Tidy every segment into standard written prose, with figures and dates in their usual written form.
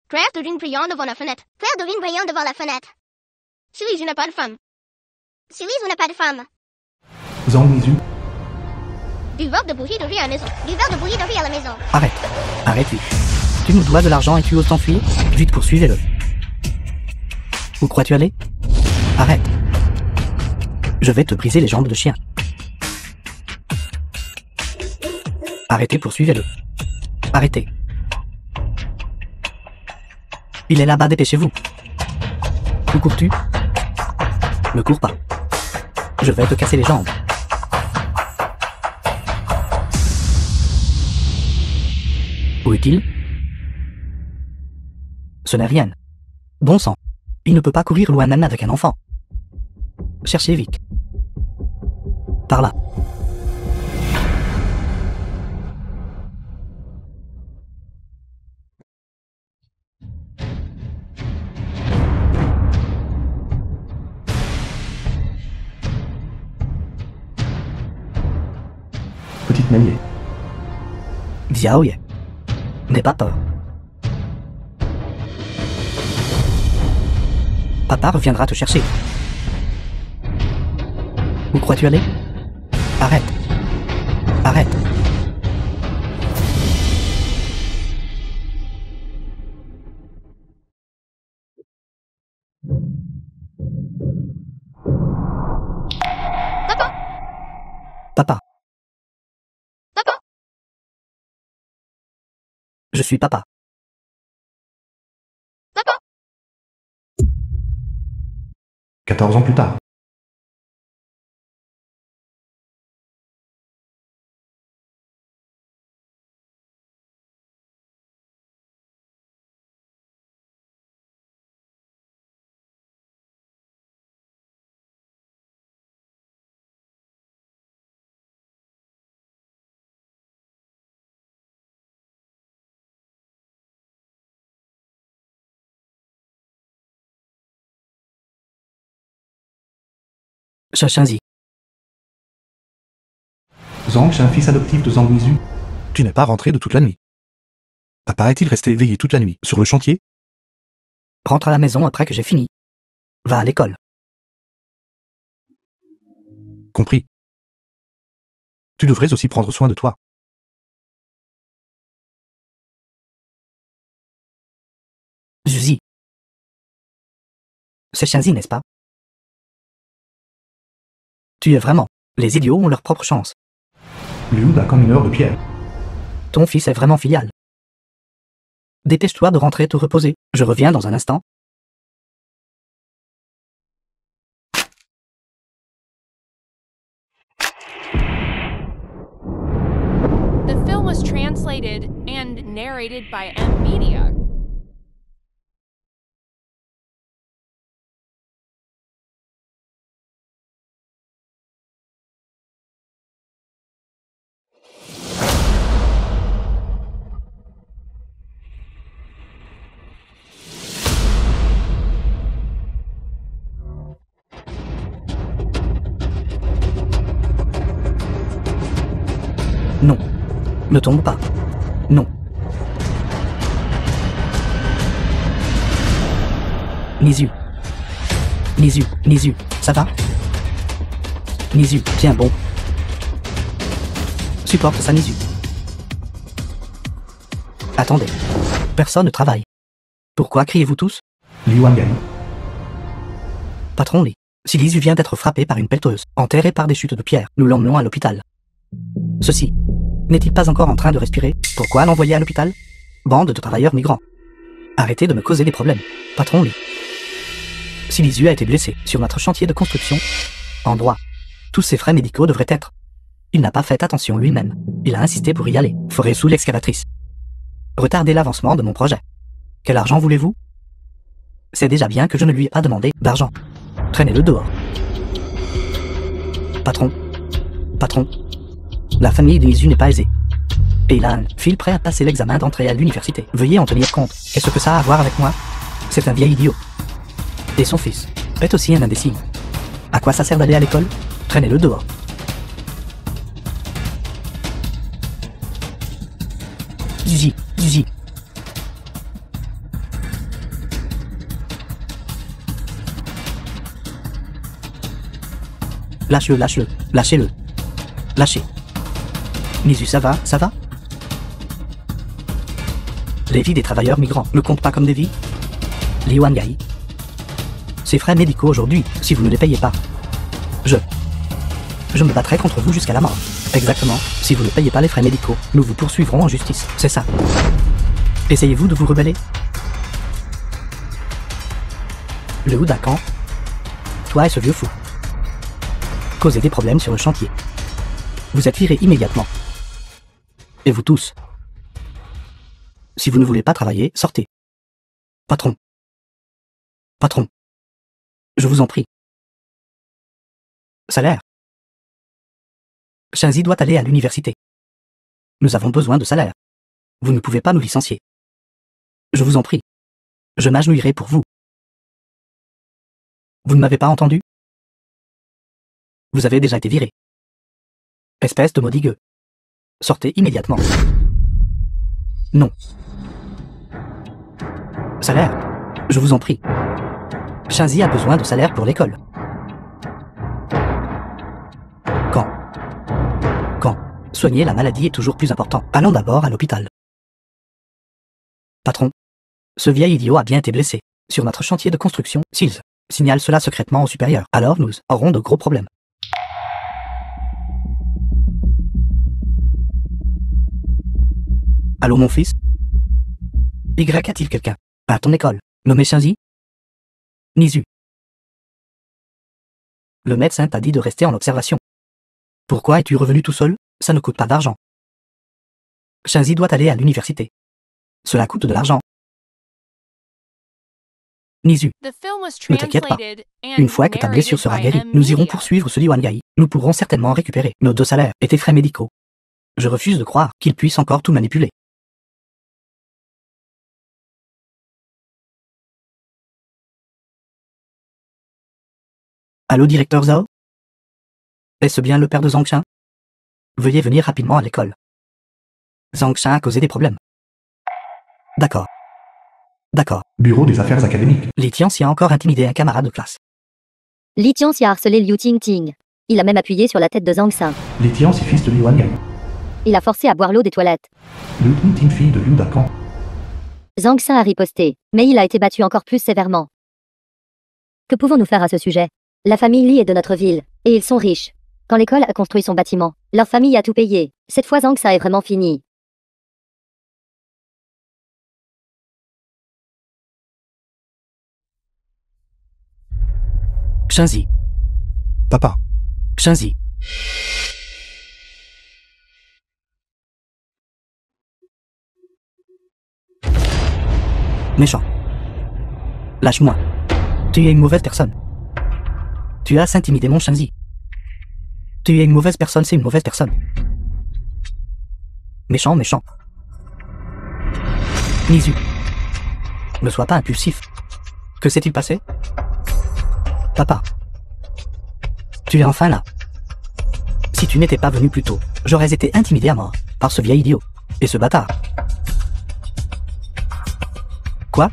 Claire devine brillant devant la fenêtre. Claire devine brillant devant la fenêtre. Sulisu n'a pas de femme. Sulisu n'a pas de femme. Zhang Mizu. Du verre de bouillie de riz à la maison. Du verre de bouillie de riz à la maison. Arrête. Arrête vite. Tu nous dois de l'argent et tu oses t'enfuir? Vite, poursuivez-le. Où crois-tu aller? Arrête. Je vais te briser les jambes de chien. Arrêtez, poursuivez-le. Arrêtez. Il est là-bas, dépêchez-vous. Où cours-tu? Ne cours pas. Je vais te casser les jambes. Où est-il? Ce n'est rien. Bon sang. Il ne peut pas courir loin même avec un enfant. Cherchez vite. Par là. Petite Mélier. Xiaoye. N'aie pas peur. Papa reviendra te chercher. Où crois-tu aller? Arrête. Arrête. Papa. Papa. Papa. Je suis papa. Papa. 14 ans plus tard. Chachanzi. Zhang, j'ai un fils adoptif de Zhang Mizu. Tu n'es pas rentré de toute la nuit. Papa est-il resté éveillé toute la nuit sur le chantier? Rentre à la maison après que j'ai fini. Va à l'école. Compris. Tu devrais aussi prendre soin de toi. Zuzi. C'est Shanzi, n'est-ce pas? Tu es vraiment. Les idiots ont leur propre chance. Liu a comme une heure de pierre. Ton fils est vraiment filial. Dépêche-toi de rentrer te reposer. Je reviens dans un instant. The film was translated and narrated by M Media. Non. Ne tombe pas. Non. Nizu. Nizu, Nizu, ça va? Nizu, tiens bon. Supporte ça, Nizu. Attendez. Personne ne travaille. Pourquoi criez-vous tous? Liu Wangan. Patron Li. Si Lizu vient d'être frappé par une pelleteuse, enterré par des chutes de pierre, nous l'emmenons à l'hôpital. Ceci. N'est-il pas encore en train de respirer? Pourquoi l'envoyer à l'hôpital? Bande de travailleurs migrants. Arrêtez de me causer des problèmes. Patron Li. Si Lizu a été blessé sur notre chantier de construction, en droit, tous ses frais médicaux devraient être. Il n'a pas fait attention lui-même. Il a insisté pour y aller. Forêt sous l'excavatrice. Retardez l'avancement de mon projet. Quel argent voulez-vous? C'est déjà bien que je ne lui ai pas demandé d'argent. Traînez-le dehors. Patron. Patron. La famille de Lizu n'est pas aisée. Et il a un fils prêt à passer l'examen d'entrée à l'université. Veuillez en tenir compte. Qu'est-ce que ça a à voir avec moi? C'est un vieil idiot. Et son fils est aussi un imbécile. À quoi ça sert d'aller à l'école? Traînez-le dehors. Zuzi, Zuzi. Lâche-le, lâche-le, lâchez-le. Lâchez. Nisu, ça va, ça va? Les vies des travailleurs migrants ne comptent pas comme des vies? Li Wangai. Ces frais médicaux aujourd'hui, si vous ne les payez pas. Je me battrai contre vous jusqu'à la mort. Exactement, si vous ne payez pas les frais médicaux, nous vous poursuivrons en justice, c'est ça. Essayez-vous de vous rebeller? Le Houdakan. Toi et ce vieux fou. Causez des problèmes sur le chantier. Vous êtes virés immédiatement. Et vous tous. Si vous ne voulez pas travailler, sortez. Patron. Patron. Je vous en prie. Salaire. Shinzi doit aller à l'université. Nous avons besoin de salaire. Vous ne pouvez pas nous licencier. Je vous en prie. Je m'agenouillerai pour vous. Vous ne m'avez pas entendu? Vous avez déjà été viré. Espèce de maudit gueux. Sortez immédiatement. Non. Salaire. Je vous en prie. Shinzi a besoin de salaire pour l'école. Quand soigner la maladie est toujours plus important. Allons d'abord à l'hôpital. Patron. Ce vieil idiot a bien été blessé. Sur notre chantier de construction, s'ils signalent cela secrètement au supérieur, alors nous aurons de gros problèmes. Allô mon fils? Y a-t-il quelqu'un à ton école, nommé Shinzi? Nisu. Le médecin t'a dit de rester en observation. Pourquoi es-tu revenu tout seul? Ça ne coûte pas d'argent. Shinzi doit aller à l'université. Cela coûte de l'argent. Nisu. Ne t'inquiète pas. Une fois que ta blessure sera guérie, nous irons poursuivre ce Li Wangai. Nous pourrons certainement récupérer nos 2 salaires et tes frais médicaux. Je refuse de croire qu'il puisse encore tout manipuler. Allô, directeur Zhao? Est-ce bien le père de Zangshan? Veuillez venir rapidement à l'école. Zangshan a causé des problèmes. D'accord. D'accord. Bureau des affaires académiques. Li Tianxi a encore intimidé un camarade de classe. Li Tianxi a harcelé Liu Tingting. Il a même appuyé sur la tête de Zhang Xin. Li Tianxi, fils de Li Wangai. Il a forcé à boire l'eau des toilettes. Liu Tingting, fille de Liu Dakan. Zhang Xin a riposté, mais il a été battu encore plus sévèrement. Que pouvons-nous faire à ce sujet? La famille Li est de notre ville, et ils sont riches. Quand l'école a construit son bâtiment, leur famille a tout payé. Cette fois Zhang Xin est vraiment fini. Shinzi. Papa. Shinzi. Méchant. Lâche-moi. Tu es une mauvaise personne. Tu as intimidé mon Shinzi. Tu es une mauvaise personne, c'est une mauvaise personne. Méchant, méchant. Nisu. Ne sois pas impulsif. Que s'est-il passé? Papa. Tu es enfin là. Si tu n'étais pas venu plus tôt, j'aurais été intimidé à mort par ce vieil idiot et ce bâtard. Quoi?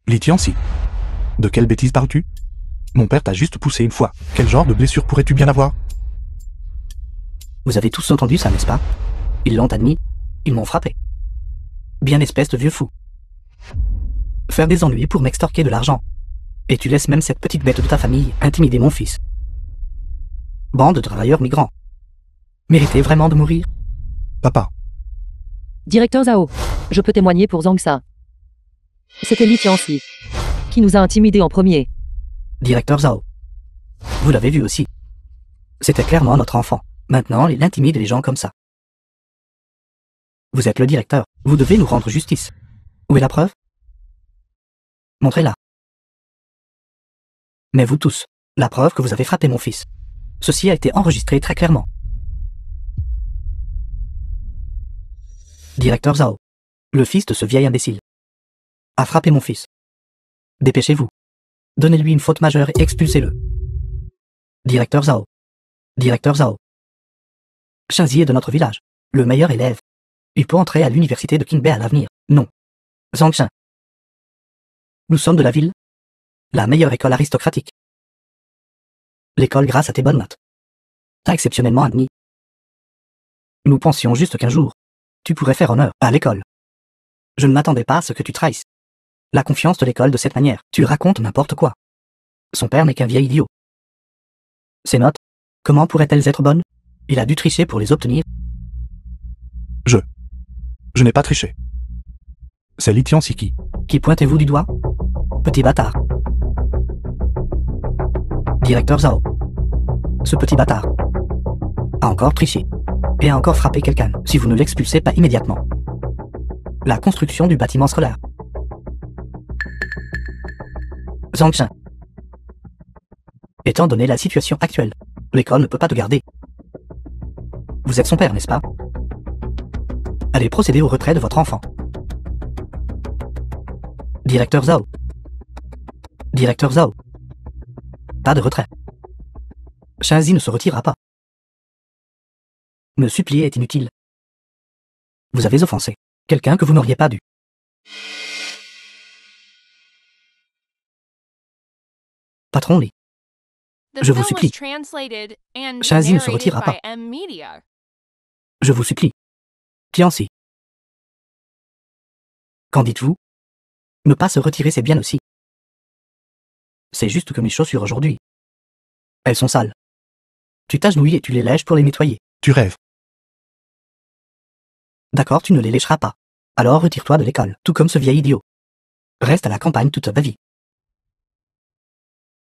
Li Tianxi. De quelle bêtise parles-tu? Mon père t'a juste poussé une fois. Quel genre de blessure pourrais-tu bien avoir? Vous avez tous entendu ça, n'est-ce pas? Ils l'ont admis. Ils m'ont frappé. Bien espèce de vieux fou. Faire des ennuis pour m'extorquer de l'argent. Et tu laisses même cette petite bête de ta famille intimider mon fils. Bande de travailleurs migrants. Méritez vraiment de mourir? Papa. Directeur Zhao, je peux témoigner pour Zhang Xin. C'était Li Tianxi qui nous a intimidés en premier. Directeur Zhao. Vous l'avez vu aussi. C'était clairement notre enfant. Maintenant, il intimide les gens comme ça. Vous êtes le directeur. Vous devez nous rendre justice. Où est la preuve? Montrez-la. Mais vous tous, la preuve que vous avez frappé mon fils. Ceci a été enregistré très clairement. Directeur Zhao, le fils de ce vieil imbécile, a frappé mon fils. Dépêchez-vous. Donnez-lui une faute majeure et expulsez-le. Directeur Zhao. Directeur Zhao. Shinzi est de notre village, le meilleur élève. Il peut entrer à l'université de Qingbei à l'avenir. Non. Zangshan. Nous sommes de la ville. La meilleure école aristocratique. l'école grâce à tes bonnes notes. T'as exceptionnellement admis. Nous pensions juste qu'un jour, tu pourrais faire honneur à l'école. Je ne m'attendais pas à ce que tu trahisses la confiance de l'école de cette manière. Tu racontes n'importe quoi. Son père n'est qu'un vieil idiot. Ces notes, comment pourraient-elles être bonnes? Il a dû tricher pour les obtenir. Je n'ai pas triché. C'est Li Tianxi Qui pointez-vous du doigt? Petit bâtard. Directeur Zhao. Ce petit bâtard a encore triché et a encore frappé quelqu'un si vous ne l'expulsez pas immédiatement. La construction du bâtiment scolaire. Zhang Chen. Étant donné la situation actuelle, l'école ne peut pas te garder. Vous êtes son père, n'est-ce pas? Allez procéder au retrait de votre enfant. Directeur Zhao. Directeur Zhao. Pas de retrait. Shanzi ne se retirera pas. Me supplier est inutile. Vous avez offensé quelqu'un que vous n'auriez pas dû. Patron Li. The Je vous film supplie. was translated and Shanzi ne se narrated retirera by pas. M Media. Je vous supplie. Tianxi. Qu'en dites-vous? Ne pas se retirer, c'est bien aussi. C'est juste que mes chaussures aujourd'hui, elles sont sales. Tu t'agenouilles et tu les lèches pour les nettoyer. Tu rêves. D'accord, tu ne les lécheras pas. Alors retire-toi de l'école, tout comme ce vieil idiot. Reste à la campagne toute ta vie.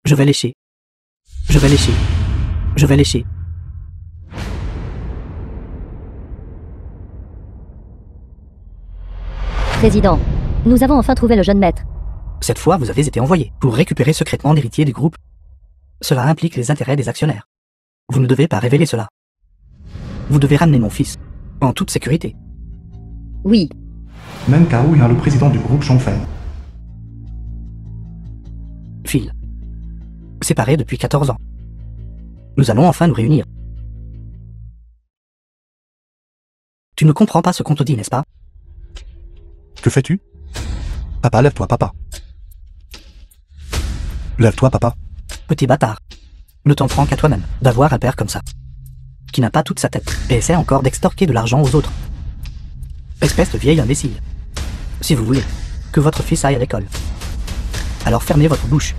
Je vais lécher. Je vais lécher. Je vais lécher. Président, nous avons enfin trouvé le jeune maître. Cette fois, vous avez été envoyé pour récupérer secrètement l'héritier du groupe. Cela implique les intérêts des actionnaires. Vous ne devez pas révéler cela. Vous devez ramener mon fils, en toute sécurité. Oui, Meng Kao est le président du groupe Chongfen. Phil. Séparés depuis 14 ans. Nous allons enfin nous réunir. Tu ne comprends pas ce qu'on te dit, n'est-ce pas? Que fais-tu? Papa, lève-toi, papa. Lève-toi, papa. Petit bâtard. Ne t'en prends qu'à toi-même d'avoir un père comme ça, qui n'a pas toute sa tête, et essaie encore d'extorquer de l'argent aux autres. Espèce de vieil imbécile. Si vous voulez que votre fils aille à l'école, alors fermez votre bouche.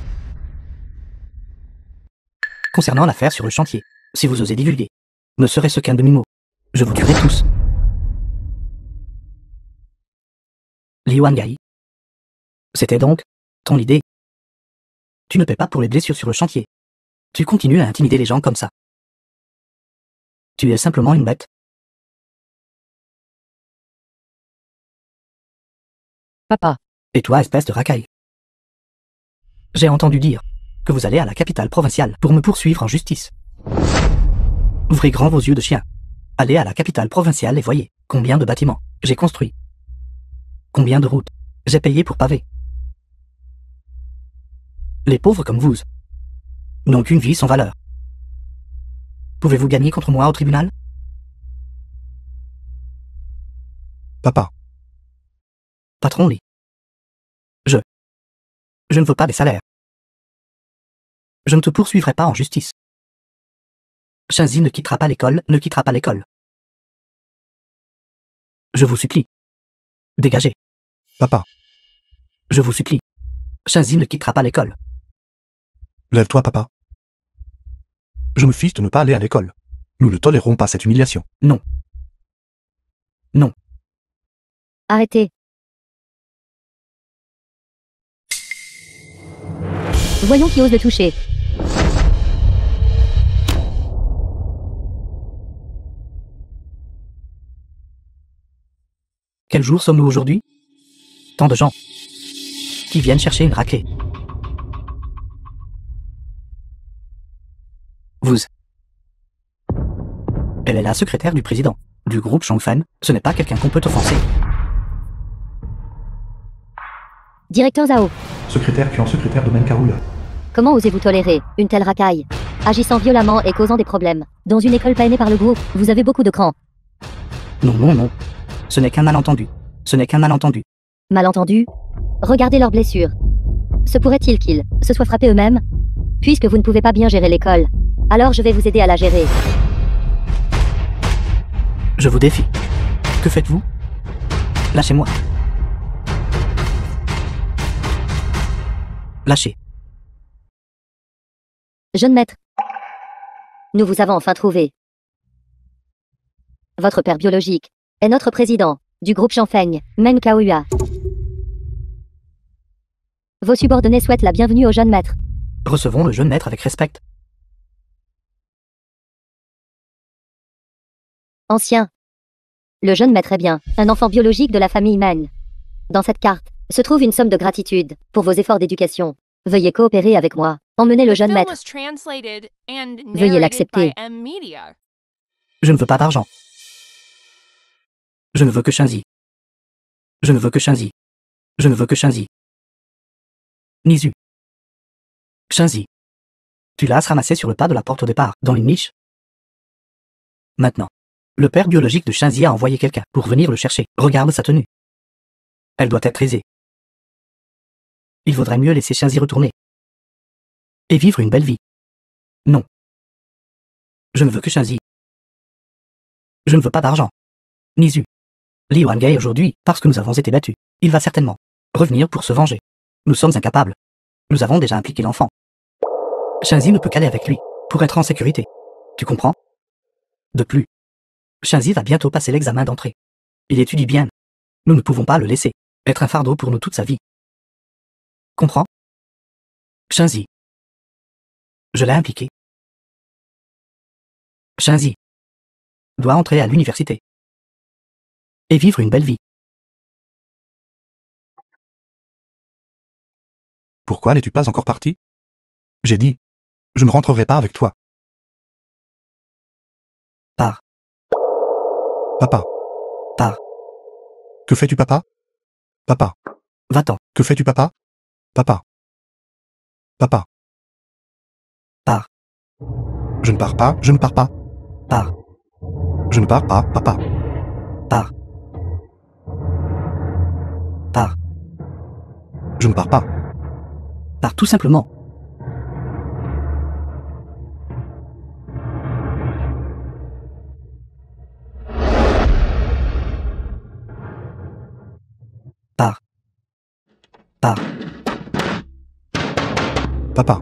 Concernant l'affaire sur le chantier, si vous osez divulguer, ne serait-ce qu'un demi-mot, je vous tuerai tous. Li Wangai. C'était donc ton idée. Tu ne paies pas pour les blessures sur le chantier. Tu continues à intimider les gens comme ça. Tu es simplement une bête. Papa, Et toi, espèce de racaille. J'ai entendu dire que vous allez à la capitale provinciale pour me poursuivre en justice. Ouvrez grand vos yeux de chien. Allez à la capitale provinciale et voyez combien de bâtiments j'ai construits. Combien de routes j'ai payé pour paver. Les pauvres comme vous n'ont qu'une vie sans valeur. Pouvez-vous gagner contre moi au tribunal? Papa. Patron Li. Je ne veux pas des salaires. Je ne te poursuivrai pas en justice. Shanzi ne quittera pas l'école, ne quittera pas l'école. Je vous supplie. Dégagez. Papa. Je vous supplie. Shanzi ne quittera pas l'école. Lève-toi, papa. Je me fiche de ne pas aller à l'école. Nous ne tolérerons pas cette humiliation. Non. Non. arrêtez. Voyons qui ose le toucher. Quel jour sommes-nous aujourd'hui? Tant de gens qui viennent chercher une raclée. Vous. Elle est la secrétaire du président du groupe Chongfen. Ce n'est pas quelqu'un qu'on peut offenser. Directeur Zhao, Secrétaire puis en secrétaire de Menkaoula. comment osez-vous tolérer une telle racaille? Agissant violemment et causant des problèmes. Dans une école parrainée par le groupe, vous avez beaucoup de cran. Non, non, non. Ce n'est qu'un malentendu. Ce n'est qu'un malentendu. Malentendu? Regardez leurs blessures. Se pourrait-il qu'ils se soient frappés eux-mêmes? Puisque vous ne pouvez pas bien gérer l'école, Alors je vais vous aider à la gérer. Je vous défie. Que faites-vous? Lâchez-moi. Lâchez. Jeune maître. Nous vous avons enfin trouvé. Votre père biologique est notre président du groupe Chanfeng, Meng Kaoyua. Vos subordonnés souhaitent la bienvenue au jeune maître. Recevons le jeune maître avec respect. Ancien. Le jeune maître est bien un enfant biologique de la famille Meng. Dans cette carte se trouve une somme de gratitude pour vos efforts d'éducation. Veuillez coopérer avec moi. Emmenez le The jeune film maître. was translated and Veuillez narrated l'accepter. by M Media. Je ne veux pas d'argent. Je ne veux que Shinzi. Je ne veux que Shinzi. Je ne veux que Shinzi. Nizu. Shinzi. Tu l'as ramassé sur le pas de la porte au départ, dans une niche. Maintenant. Le père biologique de Shinzi a envoyé quelqu'un pour venir le chercher. Regarde sa tenue. Elle doit être aisée. Il vaudrait mieux laisser Shinzi retourner. Et vivre une belle vie. Non. Je ne veux que Shinzi. Je ne veux pas d'argent. Nizu. Li Wangei aujourd'hui, parce que nous avons été battus. Il va certainement revenir pour se venger. Nous sommes incapables. Nous avons déjà impliqué l'enfant. Shinzi ne peut qu'aller avec lui, pour être en sécurité. Tu comprends? De plus, Shinzi va bientôt passer l'examen d'entrée. Il étudie bien. Nous ne pouvons pas le laisser être un fardeau pour nous toute sa vie. Comprends? Shinzi. Je l'ai impliqué. Shinzi doit entrer à l'université et vivre une belle vie. Pourquoi n'es-tu pas encore parti? J'ai dit, je ne rentrerai pas avec toi. Pars. Papa. Pars. Que fais-tu, papa? Papa. Va-t'en. Que fais-tu, papa? Papa. Papa. Pars. Je ne pars pas, je ne pars pas. Pars. Je ne pars pas, papa. Pars. Pars. Je ne pars pas. Pars tout simplement. Pars. Pars. Papa.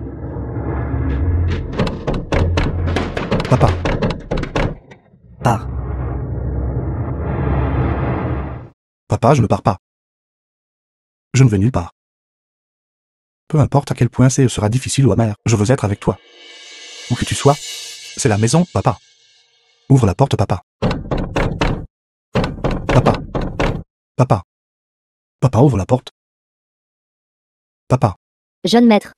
Papa. Pars. Papa, je ne pars pas. Je ne vais nulle part. Peu importe à quel point c'est sera difficile ou amer, je veux être avec toi. Où que tu sois, c'est la maison, papa. Ouvre la porte, papa. Papa. Papa. Papa, ouvre la porte. Papa. Jeune maître.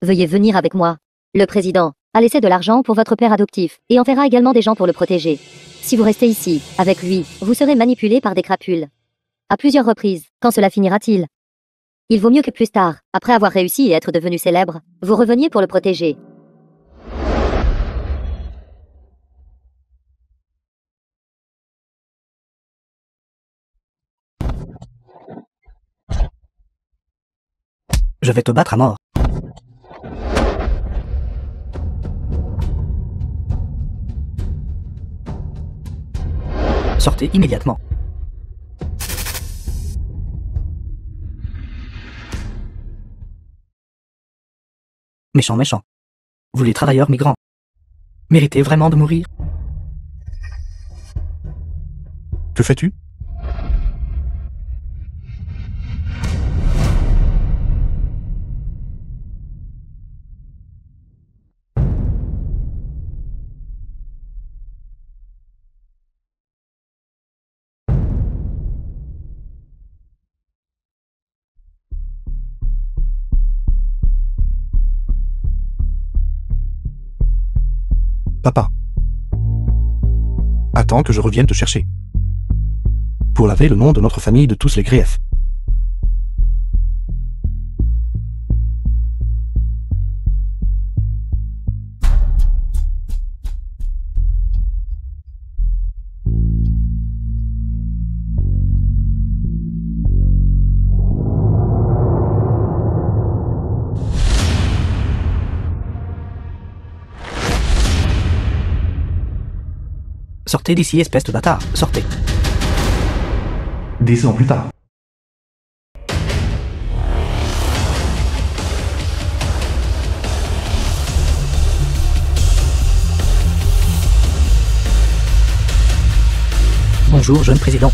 Veuillez venir avec moi. Le président a laissé de l'argent pour votre père adoptif et enverra également des gens pour le protéger. Si vous restez ici, avec lui, vous serez manipulé par des crapules. À plusieurs reprises, quand cela finira-t-il? Il vaut mieux que plus tard, après avoir réussi et être devenu célèbre, vous reveniez pour le protéger. Je vais te battre à mort. Sortez immédiatement. Méchant, méchant. Vous les travailleurs migrants méritez vraiment de mourir? Que fais-tu? Papa. Attends que je revienne te chercher. Pour laver le nom de notre famille de tous les griefs. Sortez d'ici, espèce de bâtard, sortez. 10 ans plus tard. Bonjour, jeune président.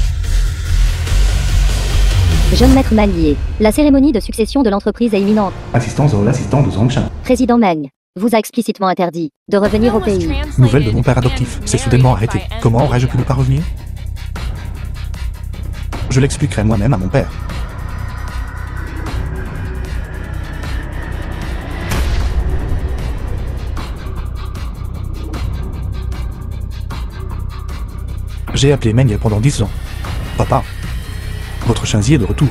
Jeune maître Malier, la cérémonie de succession de l'entreprise est imminente. Assistance de l'assistant de Zhongshan. Président Meng vous a explicitement interdit de revenir au pays. Nouvelle de mon père adoptif, c'est soudainement arrêté. Comment aurais-je pu ne pas revenir? Je l'expliquerai moi-même à mon père. J'ai appelé Meng pendant 10 ans. Papa, votre Shinzi est de retour.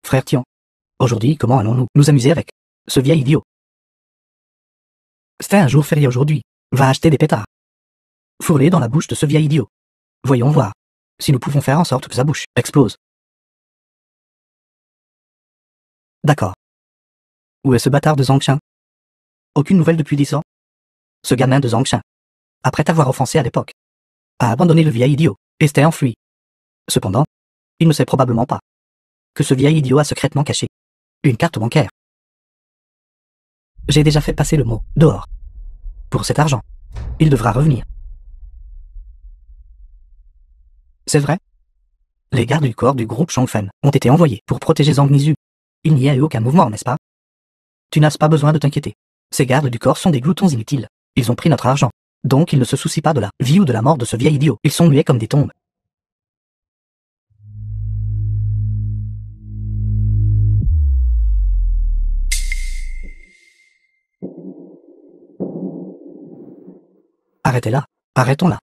Frère Tian. Aujourd'hui, comment allons-nous nous amuser avec ce vieil idiot? C'était un jour férié aujourd'hui. Va acheter des pétards. Fourrez dans la bouche de ce vieil idiot. Voyons voir si nous pouvons faire en sorte que sa bouche explose. D'accord. Où est ce bâtard de Zhongshan? Aucune nouvelle depuis 10 ans? Ce gamin de Zhongshan, après t'avoir offensé à l'époque, a abandonné le vieil idiot et s'était enfui. Cependant, il ne sait probablement pas que ce vieil idiot a secrètement caché une carte bancaire. J'ai déjà fait passer le mot dehors. Pour cet argent, il devra revenir. C'est vrai? Les gardes du corps du groupe Chongfen ont été envoyés pour protéger Zhang Nizu. Il n'y a eu aucun mouvement, n'est-ce pas? Tu n'as pas besoin de t'inquiéter. Ces gardes du corps sont des gloutons inutiles. Ils ont pris notre argent. Donc ils ne se soucient pas de la vie ou de la mort de ce vieil idiot. Ils sont muets comme des tombes. Arrêtez-la. Arrêtons-la.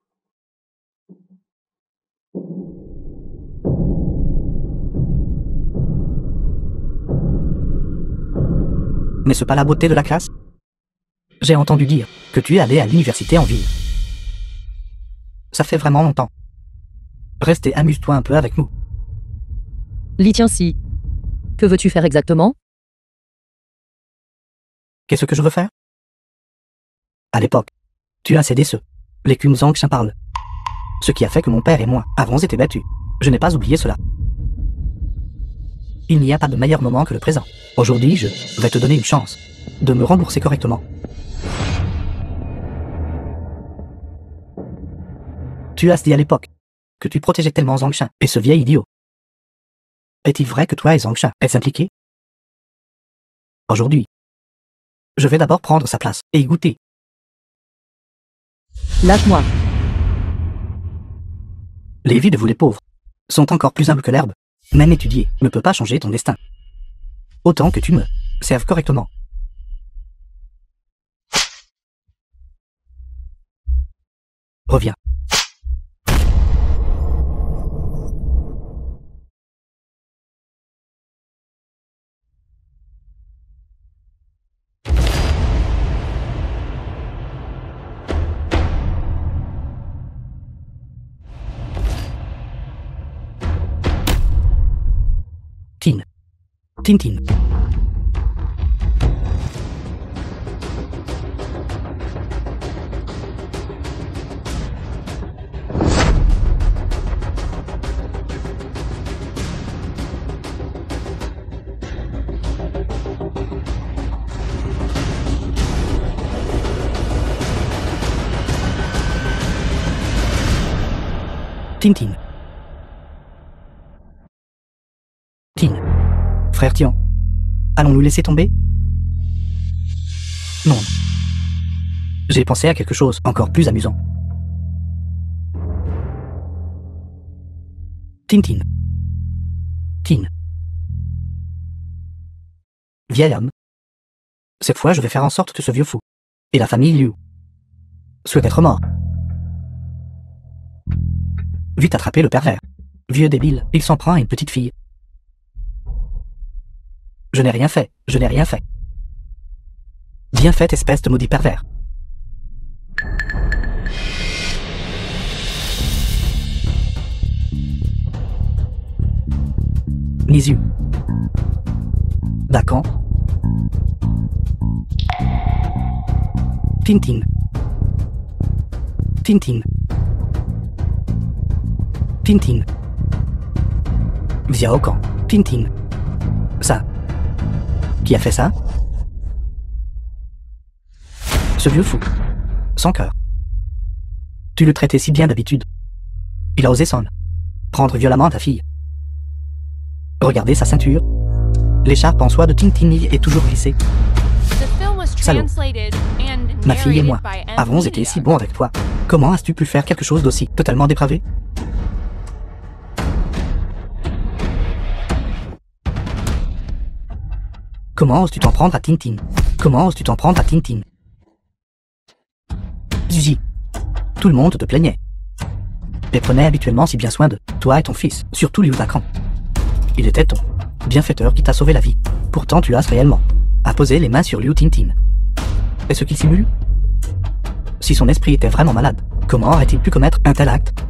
N'est-ce pas la beauté de la classe? J'ai entendu dire que tu es allé à l'université en ville. Ça fait vraiment longtemps. Reste et amuse-toi un peu avec nous. Li Tianxi. Que veux-tu faire exactement? Qu'est-ce que je veux faire? À l'époque, tu as cédé l'écume Zhongshan parle. Ce qui a fait que mon père et moi avons été battus. Je n'ai pas oublié cela. Il n'y a pas de meilleur moment que le présent. Aujourd'hui, je vais te donner une chance de me rembourser correctement. Tu as dit à l'époque que tu protégeais tellement Zhongshan et ce vieil idiot. Est-il vrai que toi et Zhongshan êtes impliqués? Aujourd'hui, je vais d'abord prendre sa place et y goûter. Lâche-moi. Les vies de vous les pauvres sont encore plus humbles que l'herbe. Même étudier ne peut pas changer ton destin. Autant que tu me serves correctement. Reviens. Tintin. Tintin. Frère Tian, allons-nous laisser tomber? Non. J'ai pensé à quelque chose encore plus amusant. Tintin. Vieil homme. Cette fois, je vais faire en sorte que ce vieux fou et la famille Liu souhaitent être morts. Vite attraper le pervers. Vieux débile, il s'en prend à une petite fille. Je n'ai rien fait. Bien fait, espèce de maudit pervers. Nizu. D'accord. Tintin. Tintin. Tintin. Via Okan. Tintin. Ça. Qui a fait ça? Ce vieux fou. Sans cœur. Tu le traitais si bien d'habitude. Il a osé prendre violemment ta fille. Regardez sa ceinture. L'écharpe en soie de Tintin y est toujours glissée. Salaud. Ma fille et moi avons été si bons avec toi. Comment as-tu pu faire quelque chose d'aussi totalement dépravé? Comment oses-tu t'en prendre à Tintin? Comment oses-tu t'en prendre à Tintin? Zuzi, tout le monde te plaignait. Et prenait habituellement si bien soin de toi et ton fils, surtout Liu Takran. Il était ton bienfaiteur qui t'a sauvé la vie. Pourtant tu as réellement à poser les mains sur Liu Tintin. Est-ce qu'il simule? Si son esprit était vraiment malade, comment aurait-il pu commettre un tel acte?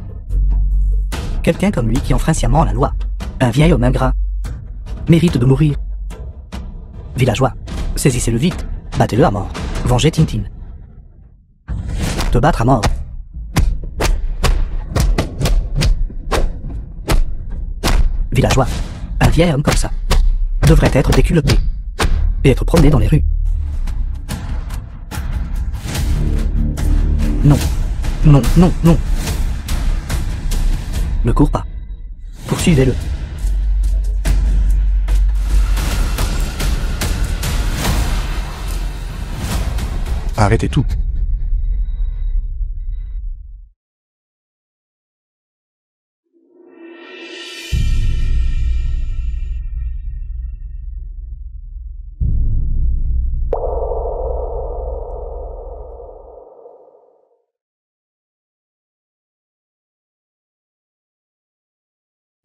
Quelqu'un comme lui qui enfreint sciemment la loi, un vieil homme ingrat, mérite de mourir. Villageois, saisissez-le vite, battez-le à mort, vengez Tintin. Te battre à mort. Villageois, un vieil homme comme ça devrait être déculotté et être promené dans les rues. Non, non, non, non. Ne cours pas. Poursuivez-le. Arrêtez tout.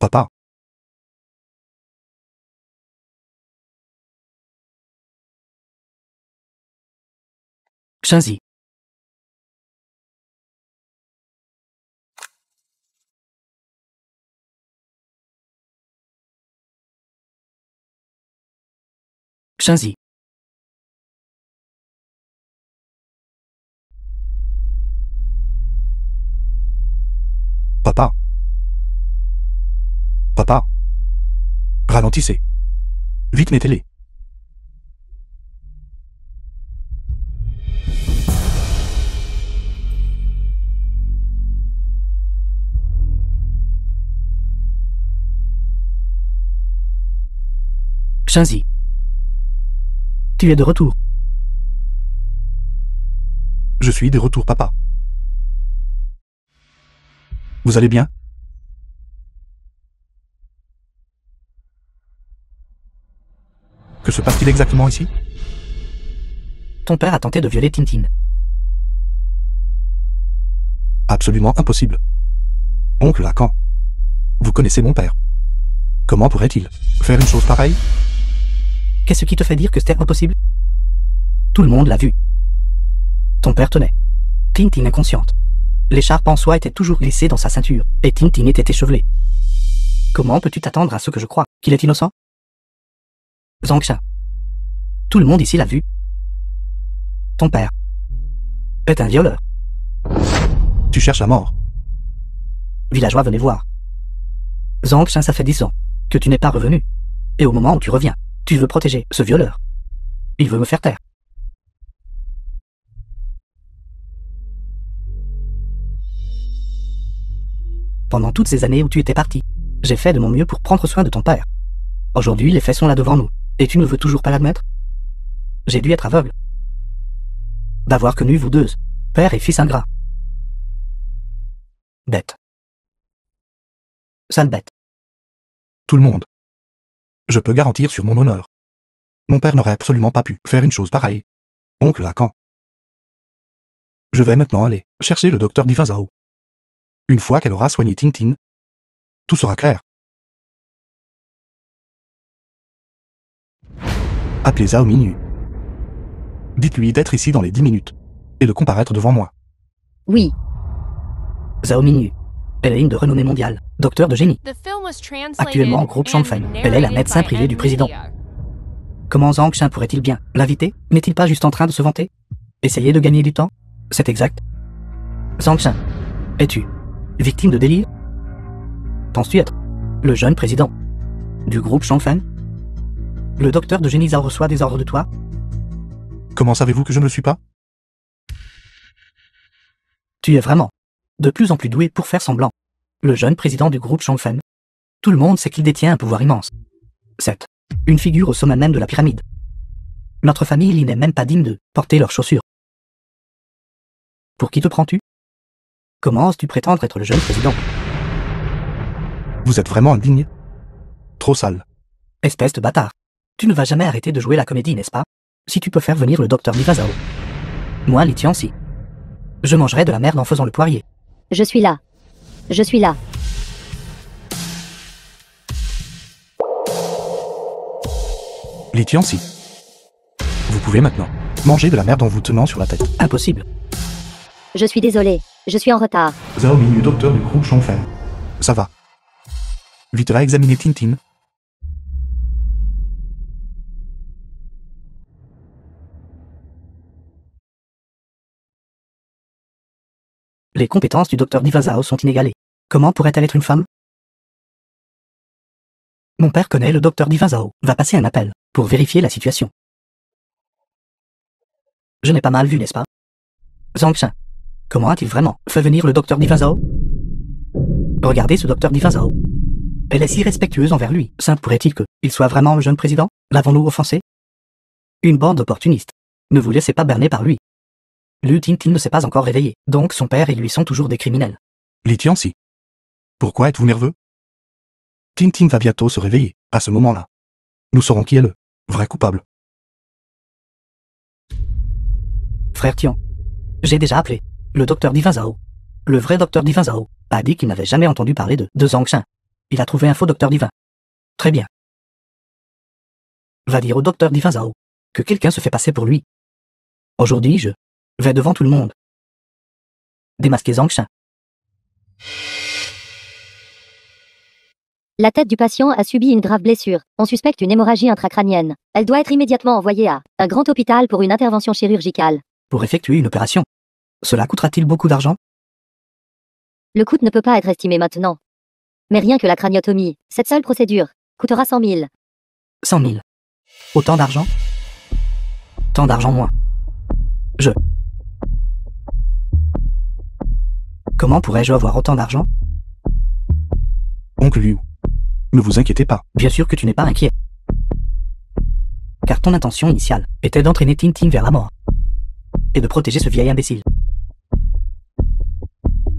Papa. Shinzi. Shinzi. Papa. Papa. Ralentissez. Vite, mettez-les. Shinzi. Tu es de retour. Je suis de retour, papa. Vous allez bien? Que se passe-t-il exactement ici? Ton père a tenté de violer Tintin. Absolument impossible. Oncle Lacan. Vous connaissez mon père. Comment pourrait-il faire une chose pareille? Qu'est-ce qui te fait dire que c'était impossible? Tout le monde l'a vu. Ton père tenait Tintin inconsciente. L'écharpe en soie était toujours glissée dans sa ceinture, et Tintin était échevelé. Comment peux-tu t'attendre à ce que je crois qu'il est innocent? Zhangxia. Tout le monde ici l'a vu. Ton père est un violeur. Tu cherches la mort. Villageois, venez voir. Zhangxia, ça fait 10 ans que tu n'es pas revenu. Et au moment où tu reviens, tu veux protéger ce violeur. Il veut me faire taire. Pendant toutes ces années où tu étais parti, j'ai fait de mon mieux pour prendre soin de ton père. Aujourd'hui, les faits sont là devant nous, et tu ne veux toujours pas l'admettre? J'ai dû être aveugle d'avoir connu vous deux, père et fils ingrat. Bête. Sale bête. Tout le monde. Je peux garantir sur mon honneur. Mon père n'aurait absolument pas pu faire une chose pareille. Oncle Lacan. Je vais maintenant aller chercher le docteur Divin Zhao. Une fois qu'elle aura soigné Tintin, tout sera clair. Appelez Zhao Minyu. Dites-lui d'être ici dans les 10 minutes, et de comparaître devant moi. Oui. Zhao Minyu. Elle est une de renommée mondiale, docteur de génie. Actuellement au groupe Shangfeng, elle est la médecin privée du président. Comment Zhang Shan pourrait-il bien l'inviter? N'est-il pas juste en train de se vanter? Essayer de gagner du temps? C'est exact. Zhang Shan, es-tu victime de délire? Penses-tu être le jeune président du groupe Shangfen? Le docteur de génie Zhao reçoit des ordres de toi? Comment savez-vous que je ne le suis pas? Tu es vraiment de plus en plus doué pour faire semblant. Le jeune président du groupe Shangfen. Tout le monde sait qu'il détient un pouvoir immense. C'est une figure au sommet même de la pyramide. Notre famille n'est même pas digne de porter leurs chaussures. Pour qui te prends-tu? Comment oses-tu prétendre être le jeune président? Vous êtes vraiment indigne? Trop sale. Espèce de bâtard. Tu ne vas jamais arrêter de jouer la comédie, n'est-ce pas? Si tu peux faire venir le docteur Divan Zhao. Moi, Li Tianxi. Je mangerai de la merde en faisant le poirier. Je suis là. Je suis là. Li Tianxi. Vous pouvez maintenant manger de la merde en vous tenant sur la tête. Impossible. Je suis désolé. Je suis en retard. Zhao Mingyu, docteur du groupe Shangfen. Ça va. Vite va examiner Tintin. Les compétences du docteur Divan Zhao sont inégalées. Comment pourrait-elle être une femme? Mon père connaît le docteur Divan Zhao. Va passer un appel pour vérifier la situation. Je n'ai pas mal vu, n'est-ce pas? Zhang Shan. Comment a-t-il vraiment fait venir le docteur Divan Zhao? Regardez ce docteur Divan Zhao. Elle est si respectueuse envers lui. Simple pourrait-il qu'il soit vraiment le jeune président? L'avons-nous offensé? Une bande d'opportunistes. Ne vous laissez pas berner par lui. Lu Tintin ne s'est pas encore réveillé, donc son père et lui sont toujours des criminels. Li Tianxi. Pourquoi êtes-vous nerveux? Tintin va bientôt se réveiller. À ce moment-là, nous saurons qui est le vrai coupable. Frère Tian. J'ai déjà appelé le docteur Divan Zhao. Le vrai docteur Divan Zhao a dit qu'il n'avait jamais entendu parler de Zhang Shan. Il a trouvé un faux docteur Divan. Très bien. Va dire au docteur Divan Zhao que quelqu'un se fait passer pour lui. Aujourd'hui, je vais devant tout le monde démasquer Zhang Shan. La tête du patient a subi une grave blessure. On suspecte une hémorragie intracrânienne. Elle doit être immédiatement envoyée à un grand hôpital pour une intervention chirurgicale. Pour effectuer une opération, cela coûtera-t-il beaucoup d'argent? Le coût ne peut pas être estimé maintenant. Mais rien que la craniotomie, cette seule procédure, coûtera 100 000. 100 000. Autant d'argent? Tant d'argent moins. Comment pourrais-je avoir autant d'argent? Oncle Liu. Ne vous inquiétez pas. Bien sûr que tu n'es pas inquiet. Car ton intention initiale était d'entraîner Tintin vers la mort. Et de protéger ce vieil imbécile.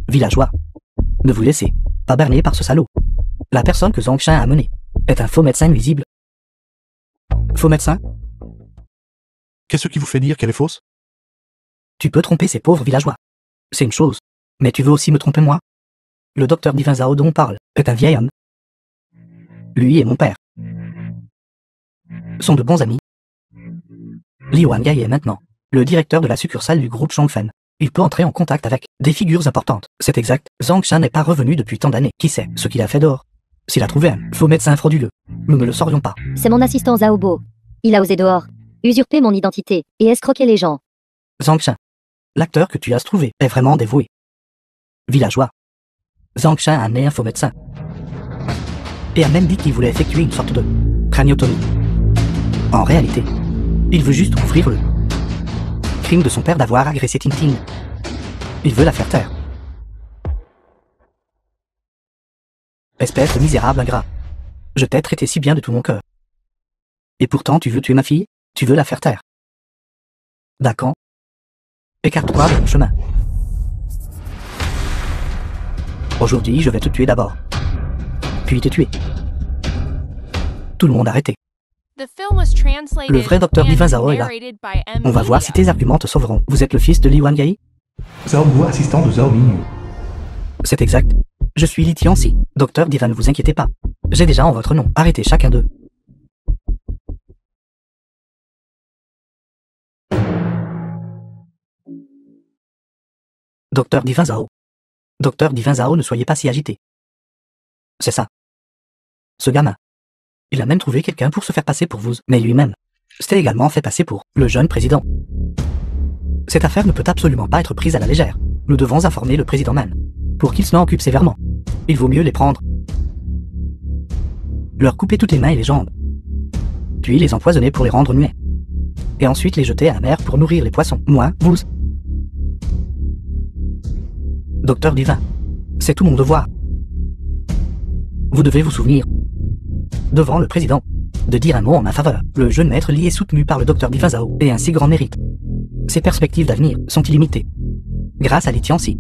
Villageois. Ne vous laissez pas berner par ce salaud. La personne que Zhang Shan a amenée est un faux médecin nuisible. Faux médecin? Qu'est-ce qui vous fait dire qu'elle est fausse? Tu peux tromper ces pauvres villageois. C'est une chose. Mais tu veux aussi me tromper moi? Le docteur Divan Zhao dont on parle est un vieil homme. Lui et mon père sont de bons amis. Li Wangai est maintenant le directeur de la succursale du groupe Shangfen. Il peut entrer en contact avec des figures importantes. C'est exact. Zhang Shan n'est pas revenu depuis tant d'années. Qui sait ce qu'il a fait dehors? S'il a trouvé un faux médecin frauduleux, nous ne le saurions pas. C'est mon assistant Zhao Bo. Il a osé dehors, usurper mon identité et escroquer les gens. Zhang Shan, l'acteur que tu as trouvé est vraiment dévoué. Villageois. Zhang Shan a né un faux médecin. Et a même dit qu'il voulait effectuer une sorte de craniotomie. En réalité, il veut juste ouvrir le crime de son père d'avoir agressé Tintin. Il veut la faire taire. Espèce de misérable ingrat. Je t'ai traité si bien de tout mon cœur. Et pourtant tu veux tuer ma fille? Tu veux la faire taire? D'accord. Écarte-toi de mon chemin. Aujourd'hui, je vais te tuer d'abord. Puis te tuer. Tout le monde arrêté. Le vrai docteur Divan Zhao est là. On va voir si tes arguments te sauveront. Vous êtes le fils de Li Wangai? Zhao Guo, assistant de Zhao Mingyu. C'est exact. Je suis Li Tianxi. Docteur Divan, ne vous inquiétez pas. J'ai déjà en votre nom. Arrêtez chacun d'eux. Docteur Divan Zhao. Docteur Divan Zhao, ne soyez pas si agité. C'est ça. Ce gamin. Il a même trouvé quelqu'un pour se faire passer pour vous, mais lui-même s'était également fait passer pour le jeune président. Cette affaire ne peut absolument pas être prise à la légère. Nous devons informer le président Mann, pour qu'il s'en occupe sévèrement. Il vaut mieux les prendre, leur couper toutes les mains et les jambes, puis les empoisonner pour les rendre muets, et ensuite les jeter à la mer pour nourrir les poissons. Moi, vous... Docteur Divin, c'est tout mon devoir. Vous devez vous souvenir, devant le président, de dire un mot en ma faveur. Le jeune maître Li est soutenu par le docteur Divin Zhao, et un si grand mérite. Ses perspectives d'avenir sont illimitées, grâce à Li Tianxi.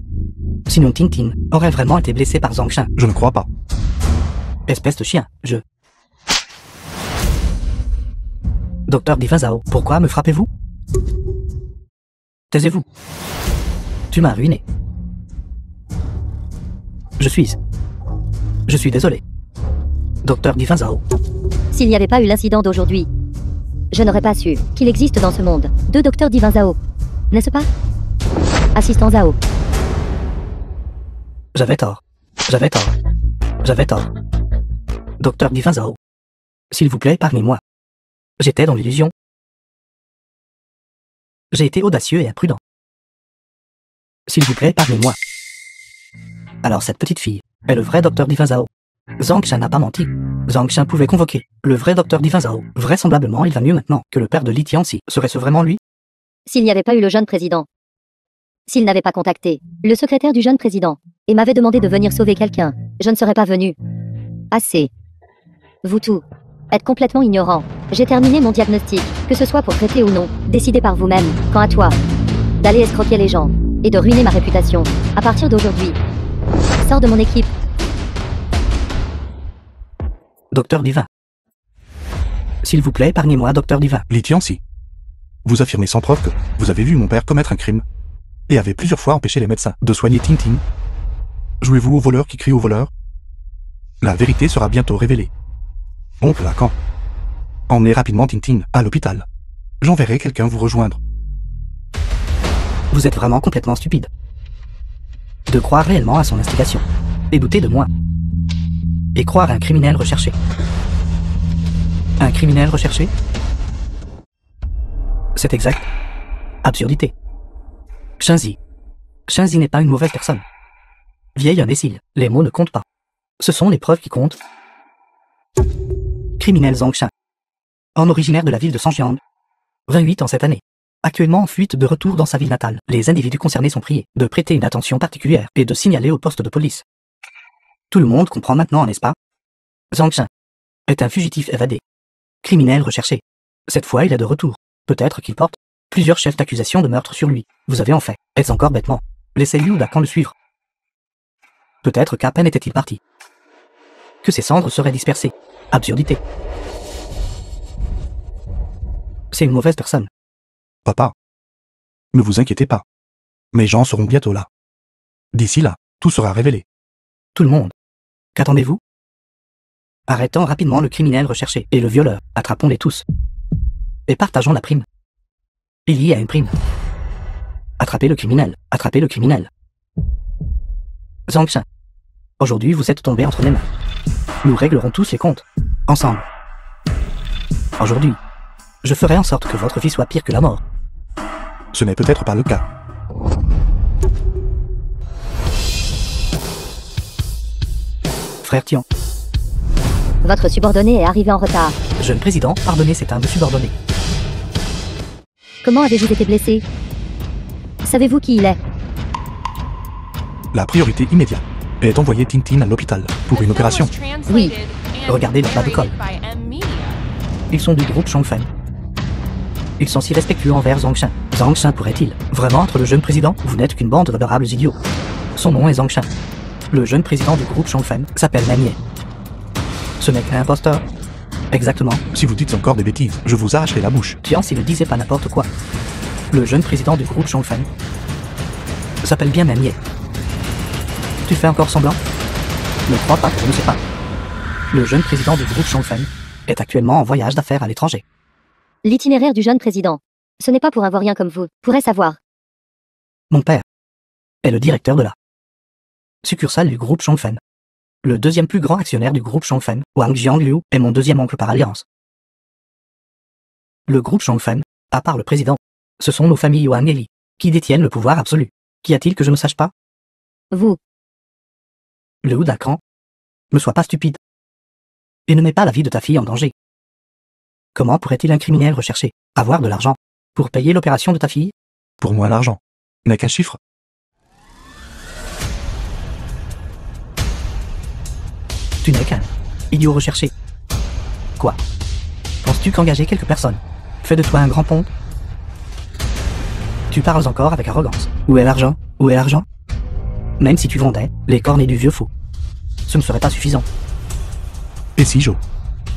Sinon Tintin aurait vraiment été blessé par Zhang Shan. Je ne crois pas. Espèce de chien, Docteur Divin Zhao, pourquoi me frappez-vous? Taisez-vous. Tu m'as ruiné. Je suis désolé. Docteur Divin Zhao. S'il n'y avait pas eu l'incident d'aujourd'hui, je n'aurais pas su qu'il existe dans ce monde 2 docteurs Divin Zhao. N'est-ce pas? Assistant Zhao. J'avais tort. Docteur Divin Zhao. S'il vous plaît, épargnez-moi. J'étais dans l'illusion. J'ai été audacieux et imprudent. S'il vous plaît, épargnez-moi. Alors cette petite fille est le vrai docteur Divin Zhao. Zhang Shan n'a pas menti. Zhang Shan pouvait convoquer le vrai docteur Divin Zhao. Vraisemblablement, il va mieux maintenant que le père de Li Tianxi. Serait-ce vraiment lui? S'il n'y avait pas eu le jeune président, s'il n'avait pas contacté le secrétaire du jeune président et m'avait demandé de venir sauver quelqu'un, je ne serais pas venu. Assez. Vous tous êtes complètement ignorants. J'ai terminé mon diagnostic, que ce soit pour traiter ou non, décidez par vous-même. Quant à toi, d'aller escroquer les gens et de ruiner ma réputation, à partir d'aujourd'hui, sors de mon équipe. Docteur Divin. S'il vous plaît, épargnez-moi, docteur Divin. Li Tianxi, vous affirmez sans preuve que vous avez vu mon père commettre un crime et avez plusieurs fois empêché les médecins de soigner Tintin. Jouez-vous au voleur qui crie au voleur? La vérité sera bientôt révélée. Oncle Lacan, emmenez rapidement Tintin à l'hôpital. J'enverrai quelqu'un vous rejoindre. Vous êtes vraiment complètement stupide de croire réellement à son instigation et douter de moi et croire à un criminel recherché. Un criminel recherché? C'est exact. Absurdité. Shenzi n'est pas une mauvaise personne. Vieil imbécile, les mots ne comptent pas. Ce sont les preuves qui comptent. Criminel Zhang Shan, homme originaire de la ville de Sanjiang, 28 ans cette année, actuellement en fuite de retour dans sa ville natale. Les individus concernés sont priés de prêter une attention particulière et de signaler au poste de police. Tout le monde comprend maintenant, n'est-ce pas? Zhang Shan est un fugitif évadé, criminel recherché. Cette fois, il est de retour. Peut-être qu'il porte plusieurs chefs d'accusation de meurtre sur lui. Vous avez en fait, est-ce encore bêtement, laissé Liu Dakan le suivre? Peut-être qu'à peine était-il parti que ses cendres seraient dispersées. Absurdité. C'est une mauvaise personne. Papa, ne vous inquiétez pas. Mes gens seront bientôt là. D'ici là, tout sera révélé. Tout le monde. Qu'attendez-vous? Arrêtons rapidement le criminel recherché et le violeur. Attrapons-les tous. Et partageons la prime. Il y a une prime. Attrapez le criminel. Attrapez le criminel. Zhang Shan, aujourd'hui vous êtes tombé entre mes mains. Nous réglerons tous les comptes. Ensemble. Aujourd'hui, je ferai en sorte que votre vie soit pire que la mort. Ce n'est peut-être pas le cas. Frère Tian. Votre subordonné est arrivé en retard. Jeune président, pardonnez, c'est un de subordonné. Comment avez-vous été blessé? Savez-vous qui il est? La priorité immédiate est d'envoyer Tintin à l'hôpital pour une opération. Oui. Regardez leur bas de colle. Ils sont du groupe Chongfen. Ils sont si respectueux envers Zhang Shan. Zhang Shan pourrait-il vraiment être le jeune président? Vous n'êtes qu'une bande d'adorables idiots. Son nom est Zhang Shan. Le jeune président du groupe Chongfen s'appelle Namier. Ce mec est un imposteur. Exactement. Si vous dites encore des bêtises, je vous arracherai la bouche. Tiens, s'il ne disait pas n'importe quoi. Le jeune président du groupe Chongfen s'appelle bien Namier. Tu fais encore semblant? Ne crois pas que je ne sais pas. Le jeune président du groupe Chongfen est actuellement en voyage d'affaires à l'étranger. L'itinéraire du jeune président. Ce n'est pas pour un vaurien comme vous. Pourrait savoir. Mon père est le directeur de la succursale du groupe Chongfen. Le deuxième plus grand actionnaire du groupe Chongfen, Wang Jiangliu, est mon deuxième oncle par alliance. Le groupe Changfen, à part le président, ce sont nos familles Yuan et Li, qui détiennent le pouvoir absolu. Qu'y a-t-il que je ne sache pas? Vous, Le haut d'un cran. Ne sois pas stupide. Et ne mets pas la vie de ta fille en danger. Comment pourrait-il un criminel rechercher avoir de l'argent pour payer l'opération de ta fille? Pour moi, l'argent n'est qu'un chiffre. Tu n'es qu'un idiot recherché. Quoi? Penses-tu qu'engager quelques personnes fait de toi un grand ponte? Tu parles encore avec arrogance. Où est l'argent? Où est l'argent? Même si tu vendais les cornets du vieux fou, ce ne serait pas suffisant. Et si Joe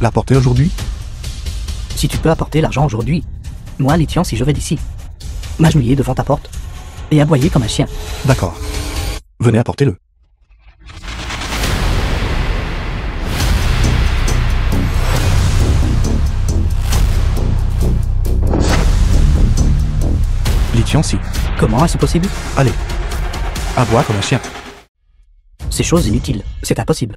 l'apportait aujourd'hui? Si tu peux apporter l'argent aujourd'hui, moi, Litian, si je vais d'ici, m'agenouiller devant ta porte et aboyer comme un chien. D'accord. Venez apporter-le. Litiancy. Comment est-ce possible? Allez. Aboie comme un chien. C'est chose inutile, c'est impossible.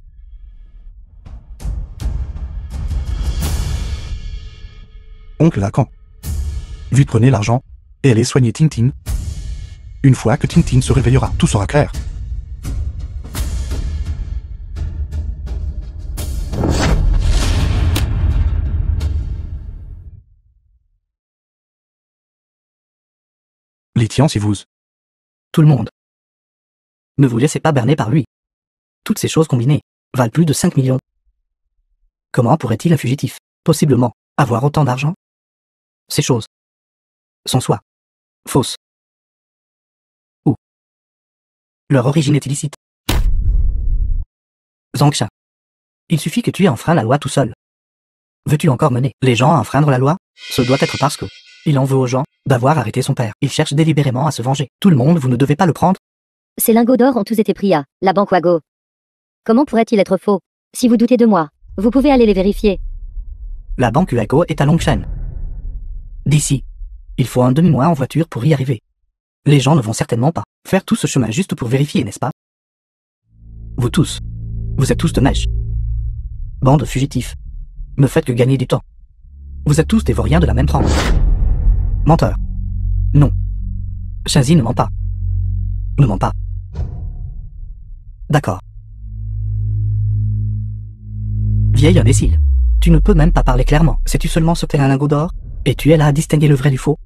Oncle Lacan. Vite prenez l'argent, et allez soigner Tintin. Une fois que Tintin se réveillera, tout sera clair. Litian, si vous. Tout le monde. Ne vous laissez pas berner par lui. Toutes ces choses combinées valent plus de 5 millions. Comment pourrait-il un fugitif, possiblement, avoir autant d'argent? Ces choses sont soit fausses ou leur origine est illicite. Zangsha, il suffit que tu aies enfreint la loi tout seul. Veux-tu encore mener les gens à enfreindre la loi? Ce doit être parce que il en veut aux gens d'avoir arrêté son père. Il cherche délibérément à se venger. Tout le monde, vous ne devez pas le prendre. ces lingots d'or ont tous été pris à la banque Wago. Comment pourrait-il être faux? Si vous doutez de moi, vous pouvez aller les vérifier. La banque Ueco est à Longshan. D'ici, il faut un demi-mois en voiture pour y arriver. Les gens ne vont certainement pas faire tout ce chemin juste pour vérifier, n'est-ce pas? Vous tous, vous êtes tous de neige. Bande de fugitifs. Ne faites que gagner du temps. Vous êtes tous des vauriens de la même trempe. Menteur. Non. Chazy ne ment pas. Ne ment pas. D'accord. Vieil imbécile. Tu ne peux même pas parler clairement. Sais-tu seulement ce qu'est un lingot d'or? Et tu es là à distinguer le vrai du faux?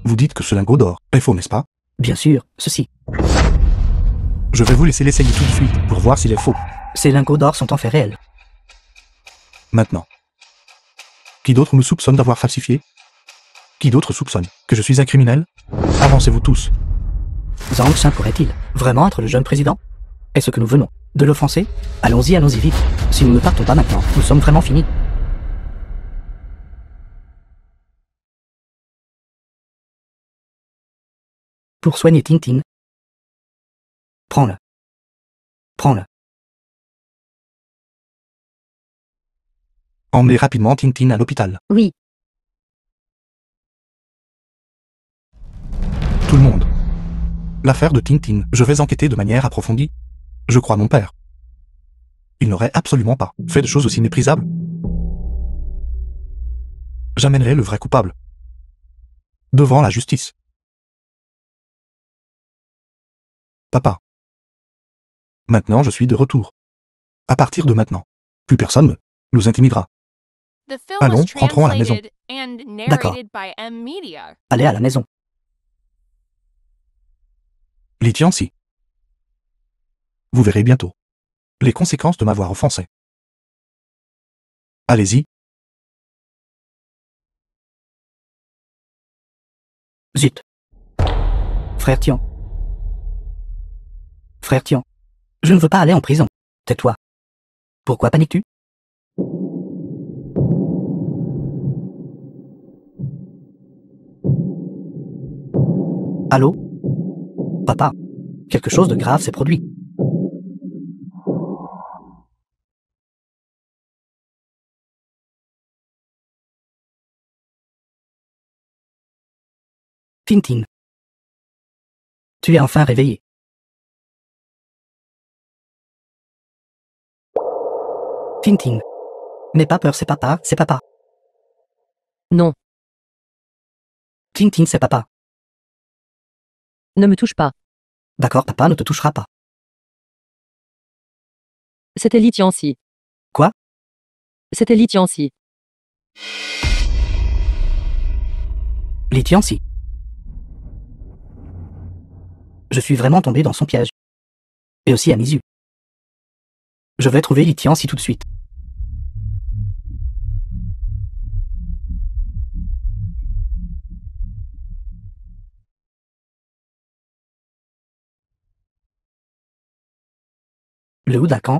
Vous dites que ce lingot d'or est faux, n'est-ce pas? Bien sûr, ceci. Je vais vous laisser l'essayer tout de suite pour voir s'il est faux. Ces lingots d'or sont en fait réels. Maintenant. Qui d'autre me soupçonne d'avoir falsifié? Qui d'autre soupçonne que je suis un criminel? Avancez-vous tous. Zhang Xin pourrait-il vraiment être le jeune président? Est-ce que nous venons de l'offenser? Allons-y, allons-y vite. Si nous ne partons pas maintenant, nous sommes vraiment finis. Pour soigner Tintin. Prends-le. Prends-le. Emmenez rapidement Tintin à l'hôpital. Oui, Tout le monde. L'affaire de Tintin, je vais enquêter de manière approfondie. Je crois mon père. Il n'aurait absolument pas fait de choses aussi méprisables. J'amènerai le vrai coupable devant la justice. Papa. Maintenant, je suis de retour. À partir de maintenant, plus personne ne nous intimidera. The film Allons, was rentrons à la maison. translated and D'accord. narrated by M Media. Allez à la maison. Litiancy. Vous verrez bientôt les conséquences de m'avoir offensé. Allez-y. Zut. Frère Tian. Frère Tian. Je ne veux pas aller en prison. Tais-toi. Pourquoi paniques-tu? Allô? Papa. Quelque chose de grave s'est produit. Tintin. Tu es enfin réveillé. Tintin. N'aie pas peur, c'est papa, c'est papa. Non, Tintin, c'est papa. ne me touche pas. D'accord, papa ne te touchera pas. C'était Li Tianxi. Quoi? C'était Li Tianxi. Li Tianxi. Je suis vraiment tombé dans son piège. Et aussi à mes yeux. Je vais trouver Li Tianxi tout de suite. Le Houdacan.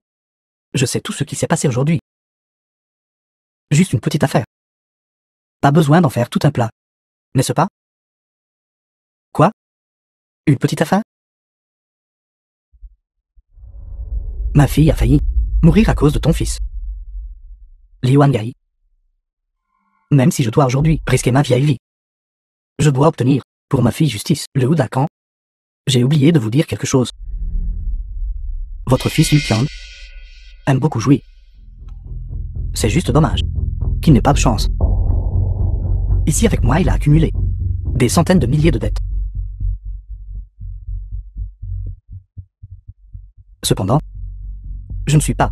Je sais tout ce qui s'est passé aujourd'hui. Juste une petite affaire. Pas besoin d'en faire tout un plat. N'est-ce pas? Quoi? Une petite affaire? Ma fille a failli mourir à cause de ton fils. Li Wangai. Même si je dois aujourd'hui risquer ma vieille vie, je dois obtenir pour ma fille justice. Le Houdacan. J'ai oublié de vous dire quelque chose. Votre fils Liu Qian aime beaucoup jouer. C'est juste dommage qu'il n'ait pas de chance. Ici avec moi, il a accumulé des centaines de milliers de dettes. Cependant, je ne suis pas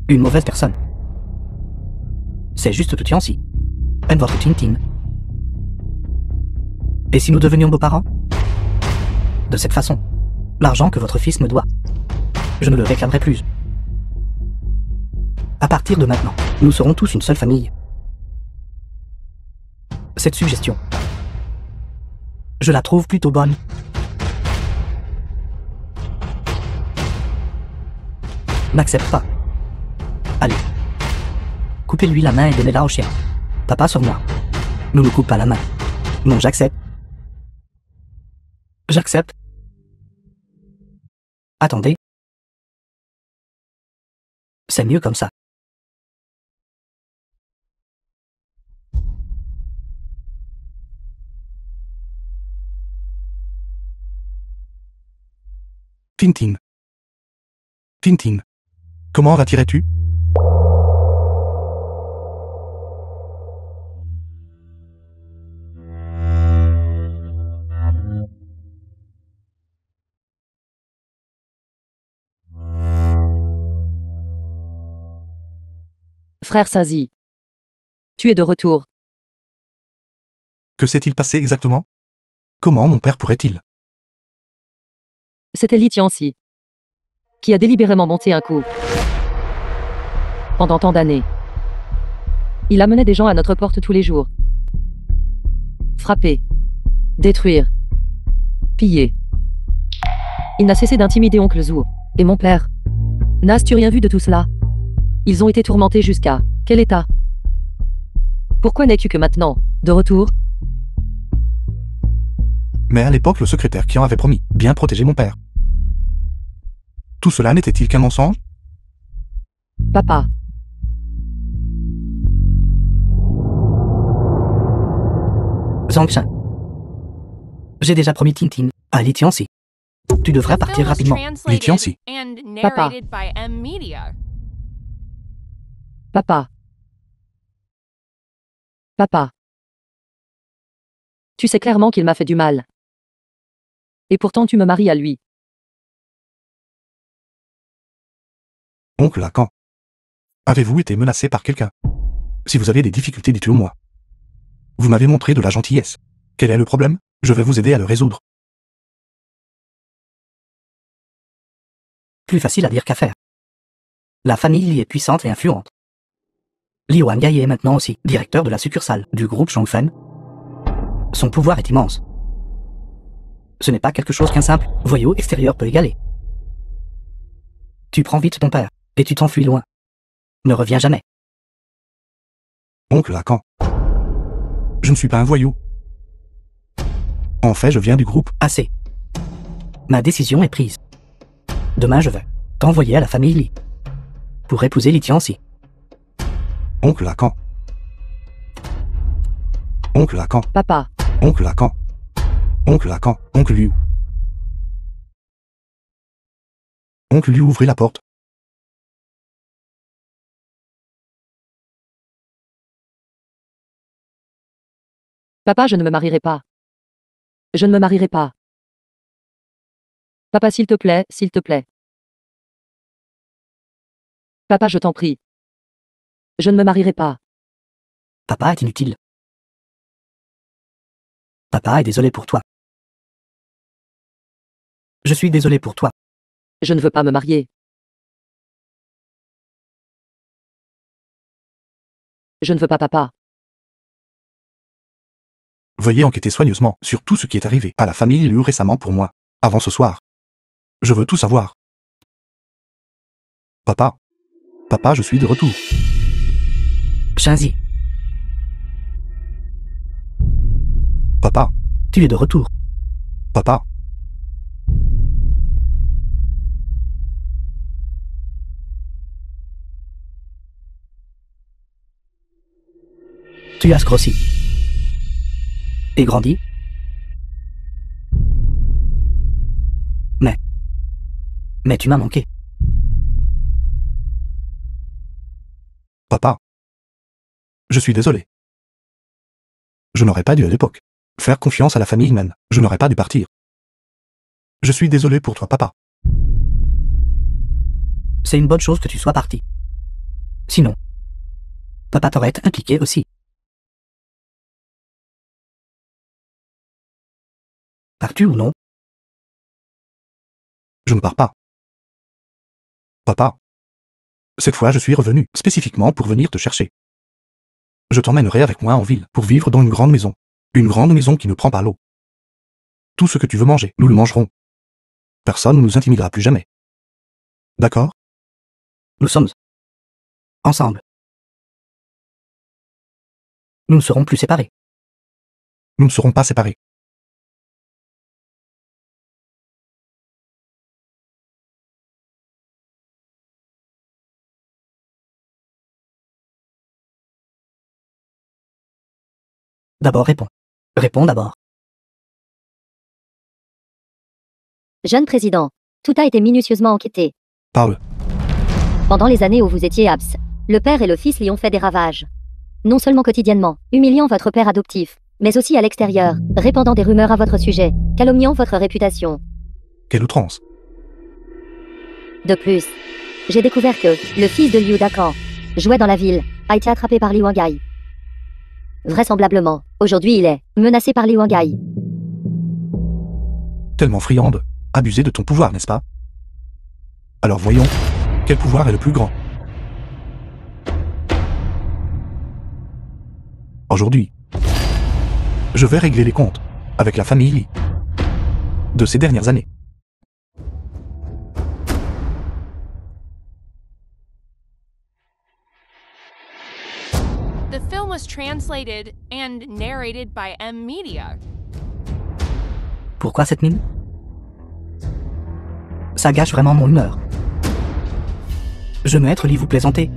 une mauvaise personne. C'est juste que Tianxi aime votre Tintin. Et si nous devenions beaux-parents? De cette façon, l'argent que votre fils me doit, je ne le réclamerai plus. À partir de maintenant, nous serons tous une seule famille. Cette suggestion, je la trouve plutôt bonne. N'accepte pas. Allez, coupez-lui la main et donnez-la au chien. Papa sur moi. Ne me coupe pas la main. Non, j'accepte. J'accepte. Attendez. C'est mieux comme ça. Tintin. Tintin. Comment ratirais-tu? Frère Sazi. Tu es de retour. Que s'est-il passé exactement? Comment mon père pourrait-il? C'était Li Tianxi qui a délibérément monté un coup. Pendant tant d'années, il amenait des gens à notre porte tous les jours. Frapper, détruire, piller. Il n'a cessé d'intimider oncle Zhu et mon père. N'as-tu rien vu de tout cela? Ils ont été tourmentés jusqu'à quel état? Pourquoi n'es-tu que maintenant de retour? Mais à l'époque, le secrétaire qui en avait promis bien protéger mon père. Tout cela n'était-il qu'un mensonge? Papa. Zhang-Shen. J'ai déjà promis Tintin à Li Tianxi. Tu devrais partir rapidement. Li Tianxi. Papa. Papa. Papa. Tu sais clairement qu'il m'a fait du mal. Et pourtant tu me maries à lui. Oncle Lacan. Avez-vous été menacé par quelqu'un? Si vous avez des difficultés, dites-le moi. Vous m'avez montré de la gentillesse. Quel est le problème? Je vais vous aider à le résoudre. Plus facile à dire qu'à faire. La famille Li est puissante et influente. Li Wangai est maintenant aussi directeur de la succursale du groupe Zhongfen. Son pouvoir est immense. Ce n'est pas quelque chose qu'un simple voyou extérieur peut égaler. Tu prends vite ton père, et tu t'enfuis loin. Ne reviens jamais. Oncle Lacan. Je ne suis pas un voyou. En fait, je viens du groupe. Assez. Ma décision est prise. Demain, je vais t'envoyer à la famille Li. Pour épouser Li Tianxi. Oncle Lacan. Oncle Lacan. Papa. Oncle Lacan. Oncle Lacan. Oncle Liu. Oncle Liu, ouvrez la porte. Papa, je ne me marierai pas. Je ne me marierai pas. Papa, s'il te plaît, s'il te plaît. Papa, je t'en prie. Je ne me marierai pas. Papa est inutile. Papa est désolé pour toi. Je suis désolé pour toi. Je ne veux pas me marier. Je ne veux pas, papa. Veuillez enquêter soigneusement sur tout ce qui est arrivé à la famille Liu récemment pour moi, avant ce soir. Je veux tout savoir. Papa. Papa, je suis de retour. Shinzi, Papa. tu es de retour. Papa. Tu as grossi. Et grandi. Mais tu m'as manqué. Papa. Je suis désolé. Je n'aurais pas dû à l'époque faire confiance à la famille humaine. Je n'aurais pas dû partir. Je suis désolé pour toi, papa. C'est une bonne chose que tu sois parti. Sinon, papa t'aurait impliqué aussi. Pars-tu ou non? Je ne pars pas. Papa. Cette fois, je suis revenu, spécifiquement pour venir te chercher. Je t'emmènerai avec moi en ville, pour vivre dans une grande maison. Une grande maison qui ne prend pas l'eau. Tout ce que tu veux manger, nous le mangerons. Personne ne nous intimidera plus jamais. D'accord? Nous sommes ensemble. Nous ne serons plus séparés. Nous ne serons pas séparés. D'abord réponds. Réponds d'abord. Jeune président, tout a été minutieusement enquêté. Parle. Pendant les années où vous étiez absent, le père et le fils lui ont fait des ravages. Non seulement quotidiennement, humiliant votre père adoptif, mais aussi à l'extérieur, répandant des rumeurs à votre sujet, calomniant votre réputation. Quelle outrance. De plus, j'ai découvert que le fils de Liu Dakan jouait dans la ville, a été attrapé par Li Wangai. Vraisemblablement, aujourd'hui il est menacé par Li Wangai. Tellement friande. Abuser de ton pouvoir, n'est-ce pas? Alors voyons, quel pouvoir est le plus grand? Aujourd'hui, je vais régler les comptes avec la famille Li de ces dernières années. The film was translated and narrated by M Media. Pourquoi cette mine? Ça gâche vraiment mon humeur. Je maître lit vous plaisanter.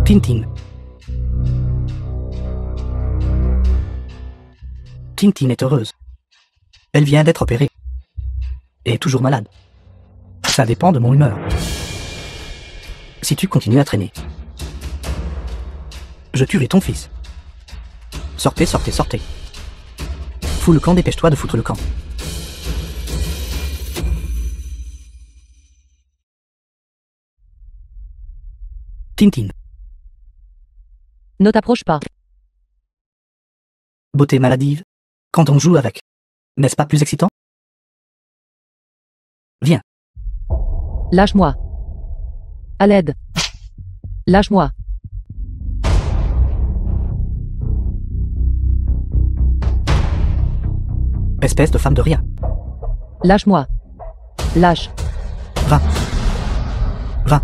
Tintin. Tintin est heureuse. Elle vient d'être opérée. Et est toujours malade. Ça dépend de mon humeur. Si tu continues à traîner, je tuerai ton fils. Sortez, sortez, sortez. Fous le camp, dépêche-toi de foutre le camp. Tintin. Ne t'approche pas. Beauté maladive. Quand on joue avec. N'est-ce pas plus excitant? Viens. Lâche-moi. À l'aide. Lâche-moi. Espèce de femme de rien. Lâche-moi. Lâche. Va. Va.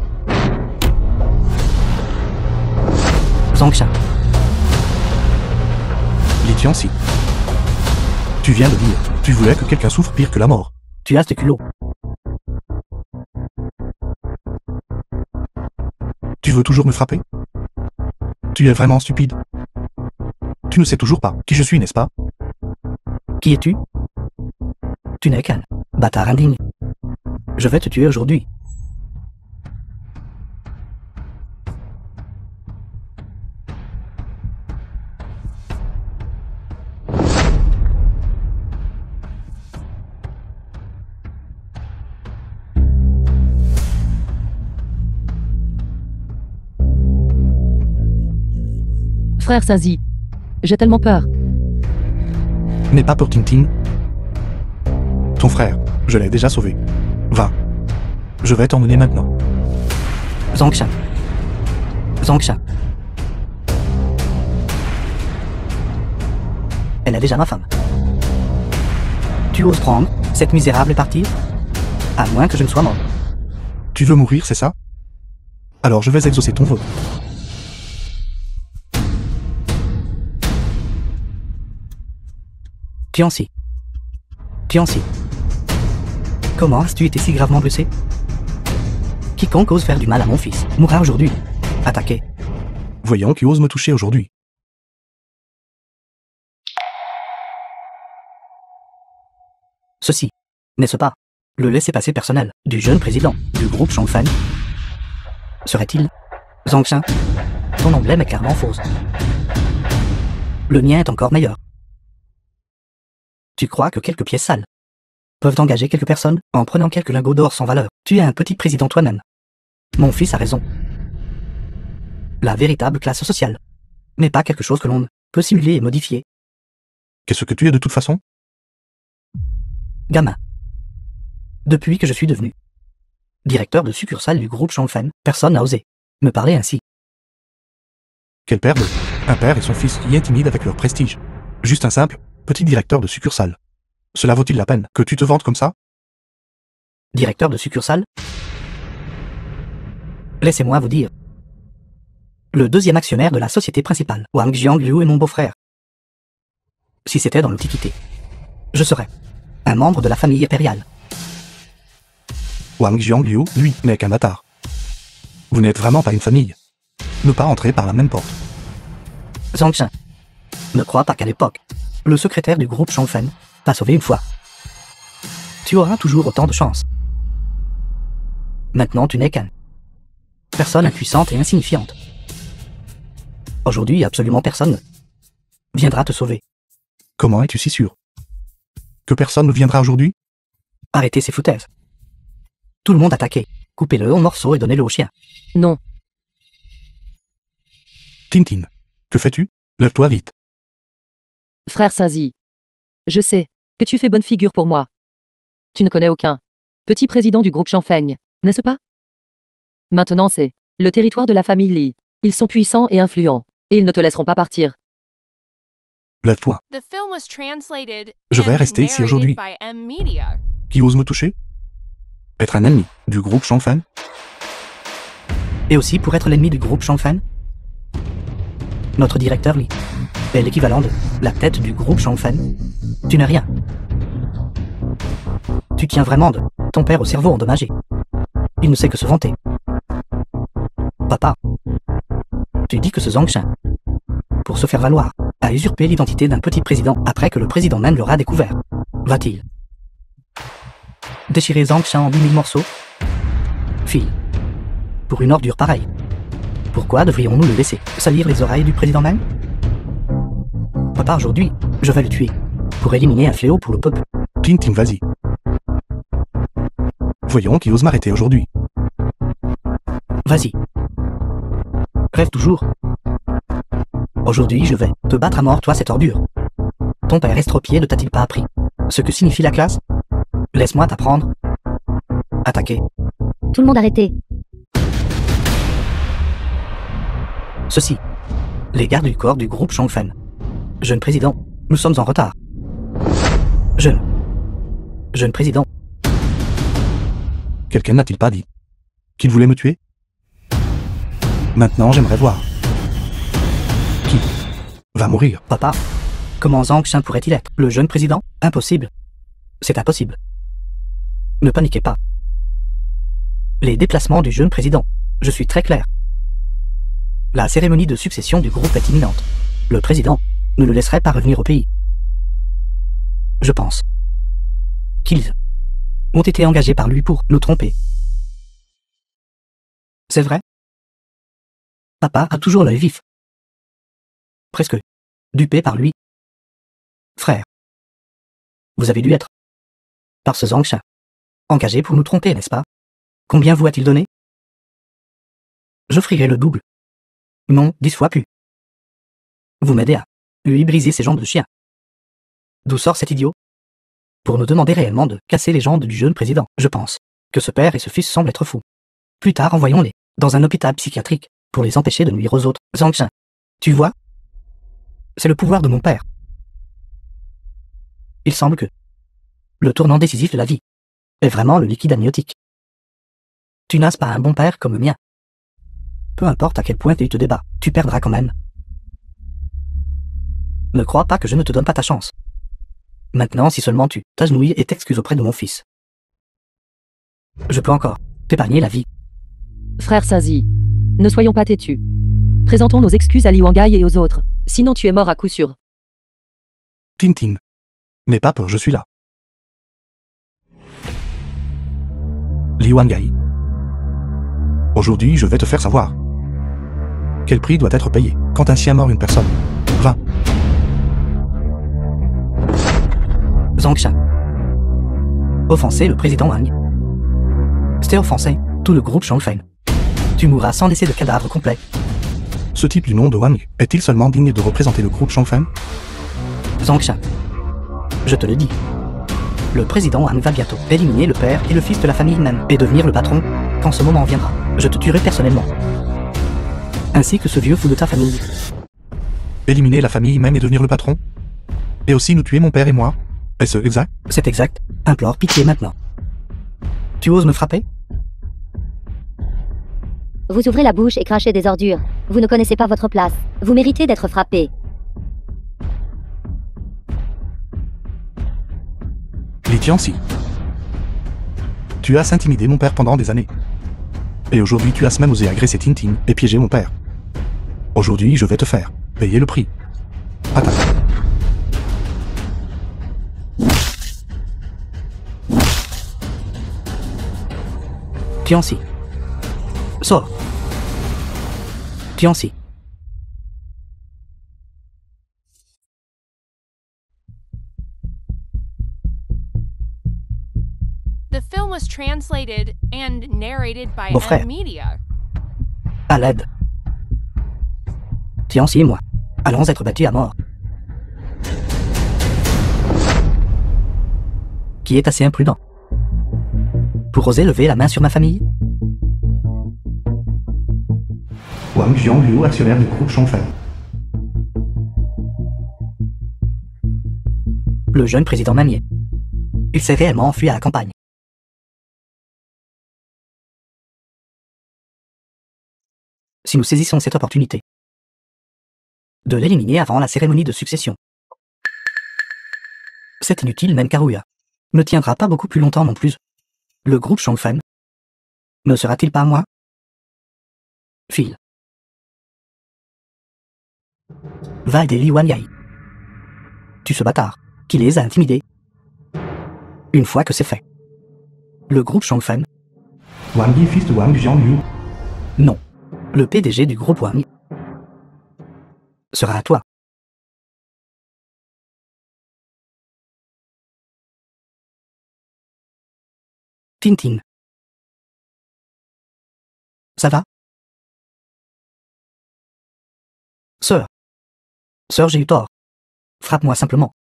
Zangsha. Li Tianxi. Tu viens de dire, tu voulais que quelqu'un souffre pire que la mort. Tu as ce culot. Tu veux toujours me frapper? Tu es vraiment stupide. Tu ne sais toujours pas qui je suis, n'est-ce pas? Qui es-tu? Tu n'es qu'un bâtard indigne. Je vais te tuer aujourd'hui. Frère Sazi. J'ai tellement peur. N'aie pas peur, Tintin. Ton frère, je l'ai déjà sauvé. Va. Je vais t'emmener maintenant. Zangshan. Zangshan. Elle est déjà ma femme. Tu oses prendre cette misérable et partir? À moins que je ne sois mort. Tu veux mourir, c'est ça? Alors je vais exaucer ton vœu. Tianxi. Tianxi. Comment as-tu été si gravement blessé? Quiconque ose faire du mal à mon fils mourra aujourd'hui. Attaqué. Voyons qui ose me toucher aujourd'hui. Ceci, n'est-ce pas, le laissez-passer personnel du jeune président du groupe Changfan? Serait-il Zangshan? Ton emblème est clairement fausse. Le mien est encore meilleur. Tu crois que quelques pièces sales peuvent engager quelques personnes en prenant quelques lingots d'or sans valeur? Tu es un petit président toi-même. Mon fils a raison. La véritable classe sociale n'est pas quelque chose que l'on peut simuler et modifier. Qu'est-ce que tu es de toute façon? Gamin. Depuis que je suis devenu directeur de succursale du groupe Changfan, personne n'a osé me parler ainsi. Quel père de... Un père et son fils qui intimident avec leur prestige. Juste un simple, petit directeur de succursale. Cela vaut-il la peine que tu te vantes comme ça? Directeur de succursale? Laissez-moi vous dire. Le deuxième actionnaire de la société principale, Wang Jiangliu, est mon beau-frère. Si c'était dans l'Antiquité, je serais un membre de la famille impériale. Wang Jiangliu, lui, n'est qu'un bâtard. Vous n'êtes vraiment pas une famille. Ne pas entrer par la même porte. Zangshan, ne crois pas qu'à l'époque, le secrétaire du groupe Changfan t'a sauvé une fois. Tu auras toujours autant de chance. Maintenant, tu n'es qu'un personne impuissante et insignifiante. Aujourd'hui, absolument personne viendra te sauver. Comment es-tu si sûr? Que personne ne viendra aujourd'hui? Arrêtez ces foutaises. Tout le monde attaqué. Coupez-le en morceaux et donnez-le au chien. Non. Tintin, que fais-tu? Lève-toi vite. Frère Sazi. Je sais que tu fais bonne figure pour moi. Tu ne connais aucun petit président du groupe Changfeng, n'est-ce pas? Maintenant c'est le territoire de la famille Li. Ils sont puissants et influents, et ils ne te laisseront pas partir. Lève-toi. The film was translated Je vais and rester ici narrated aujourd'hui. by M Media. Qui ose me toucher? Être un ennemi du groupe Changfan? Et aussi pour être l'ennemi du groupe Changfan? Notre directeur Li est l'équivalent de la tête du groupe Changfan. Tu n'es rien. Tu tiens vraiment de ton père au cerveau endommagé. Il ne sait que se vanter. Papa, tu dis que ce Zangshan, pour se faire valoir, a usurpé l'identité d'un petit président après que le président même l'aura découvert. Va-t-il déchirer Zangshan en 10 000 morceaux? Fille, pour une ordure pareille, pourquoi devrions-nous le laisser salir les oreilles du président même? Papa, aujourd'hui, je vais le tuer, pour éliminer un fléau pour le peuple. Tintin, vas-y. Voyons qui ose m'arrêter aujourd'hui. Vas-y. Rêve toujours. Aujourd'hui, je vais te battre à mort, toi, cette ordure. Ton père estropié ne t'a-t-il pas appris ce que signifie la classe? Laisse-moi t'apprendre. Attaquer. Tout le monde arrêté. Ceci. Les gardes du corps du groupe Changfan. Jeune président, nous sommes en retard. Jeune président. Quelqu'un n'a-t-il pas dit qu'il voulait me tuer? Maintenant, j'aimerais voir. Qui va mourir? Papa, comment Zangshan pourrait-il être le jeune président? Impossible. C'est impossible. Ne paniquez pas. Les déplacements du jeune président, je suis très clair. La cérémonie de succession du groupe est imminente. Le président ne le laisserait pas revenir au pays. Je pense qu'ils ont été engagés par lui pour nous tromper. C'est vrai? Papa a toujours l'œil vif. Presque dupé par lui. Frère, vous avez dû être par ce Zangshan engagé pour nous tromper, n'est-ce pas? Combien vous a-t-il donné? J'offrirai le double. Non, 10 fois plus. Vous m'aidez à lui briser ses jambes de chien. D'où sort cet idiot? Pour nous demander réellement de casser les jambes du jeune président. Je pense que ce père et ce fils semblent être fous. Plus tard, envoyons-les dans un hôpital psychiatrique pour les empêcher de nuire aux autres. Zhang Shen. Tu vois? C'est le pouvoir de mon père. Il semble que le tournant décisif de la vie est vraiment le liquide amniotique. Tu n'as pas un bon père comme le mien. Peu importe à quel point tu te débats, tu perdras quand même. Ne crois pas que je ne te donne pas ta chance. Maintenant, si seulement tu t'agenouilles et t'excuses auprès de mon fils. Je peux encore t'épargner la vie. Frère Sazi, ne soyons pas têtus. Présentons nos excuses à Li Wangai et aux autres, sinon tu es mort à coup sûr. Tintin. N'aie pas peur, je suis là. Li Wangai. Aujourd'hui, je vais te faire savoir. Quel prix doit être payé quand un chien mord une personne? 20. Zhang Shen. Offenser le président Wang. C'était offenser tout le groupe Shangfeng. Tu mourras sans laisser de cadavre complet. Ce type du nom de Wang est-il seulement digne de représenter le groupe Shangfeng? Zhang Shen. Je te le dis. Le président Wang va bientôt éliminer le père et le fils de la famille même et devenir le patron. Quand ce moment viendra, je te tuerai personnellement. Ainsi que ce vieux fou de ta famille. Éliminer la famille même et devenir le patron? Et aussi nous tuer mon père et moi? Est-ce exact? C'est exact. Implore pitié maintenant. Tu oses me frapper? Vous ouvrez la bouche et crachez des ordures. Vous ne connaissez pas votre place. Vous méritez d'être frappé. Li Tianxi. Tu as intimidé mon père pendant des années. Et aujourd'hui tu as même osé agresser Tintin et piéger mon père. Aujourd'hui je vais te faire payer le prix. Attaque. Tianxi. Sors. Tianxi. The film was translated and narrated by Beau-frère. Media. À l'aide. Tianxi et moi allons être battus à mort. Qui est assez imprudent pour oser lever la main sur ma famille? Wang Jiangliu, actionnaire du groupe Shangfeng. Le jeune président manier. Il s'est réellement enfui à la campagne. Si nous saisissons cette opportunité de l'éliminer avant la cérémonie de succession, c'est inutile, même Karuya ne tiendra pas beaucoup plus longtemps non plus. Le groupe Shangfeng ne sera-t-il pas moi? File. Va aider Li Wangai. Tu ce bâtard qui les a intimidés. Une fois que c'est fait, le groupe Shangfeng. Wang Yi, fils de Wang Jiangliu. Non. Le PDG du groupe Wang sera à toi. Tintin. Ça va? Sœur. Sœur, j'ai eu tort. Frappe-moi simplement.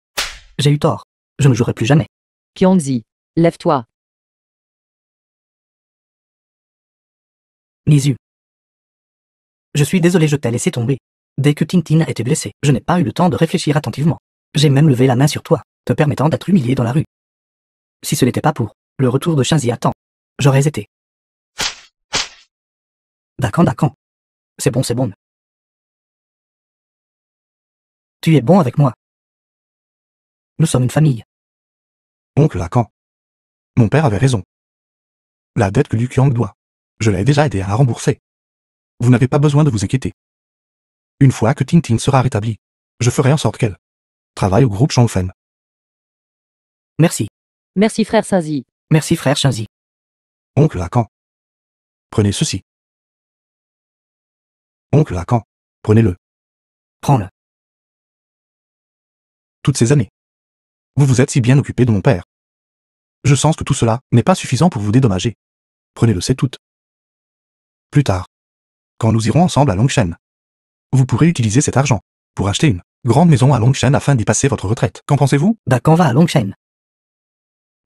J'ai eu tort. Je ne jouerai plus jamais. Qiangzi, lève-toi. Nisu. Je suis désolé, je t'ai laissé tomber. Dès que Tintin a été blessé, je n'ai pas eu le temps de réfléchir attentivement. J'ai même levé la main sur toi, te permettant d'être humilié dans la rue. Si ce n'était pas pour le retour de Shinzi à temps, j'aurais été. D'accord. C'est bon. Tu es bon avec moi. Nous sommes une famille. Oncle Lacan. Mon père avait raison. La dette que Liu Qiang doit, je l'ai déjà aidé à rembourser. Vous n'avez pas besoin de vous inquiéter. Une fois que Tintin sera rétablie, je ferai en sorte qu'elle travaille au groupe Shangfeng. Merci. Merci frère Sazi. Merci frère Shinzi. Oncle Lacan. Prenez ceci. Oncle Lacan. Prenez-le. Prends-le. Toutes ces années. Vous vous êtes si bien occupé de mon père. Je sens que tout cela n'est pas suffisant pour vous dédommager. Prenez-le, c'est tout. Plus tard, quand nous irons ensemble à Longshan, vous pourrez utiliser cet argent pour acheter une grande maison à Longshan afin d'y passer votre retraite. Qu'en pensez-vous? Dakan va à Longshan.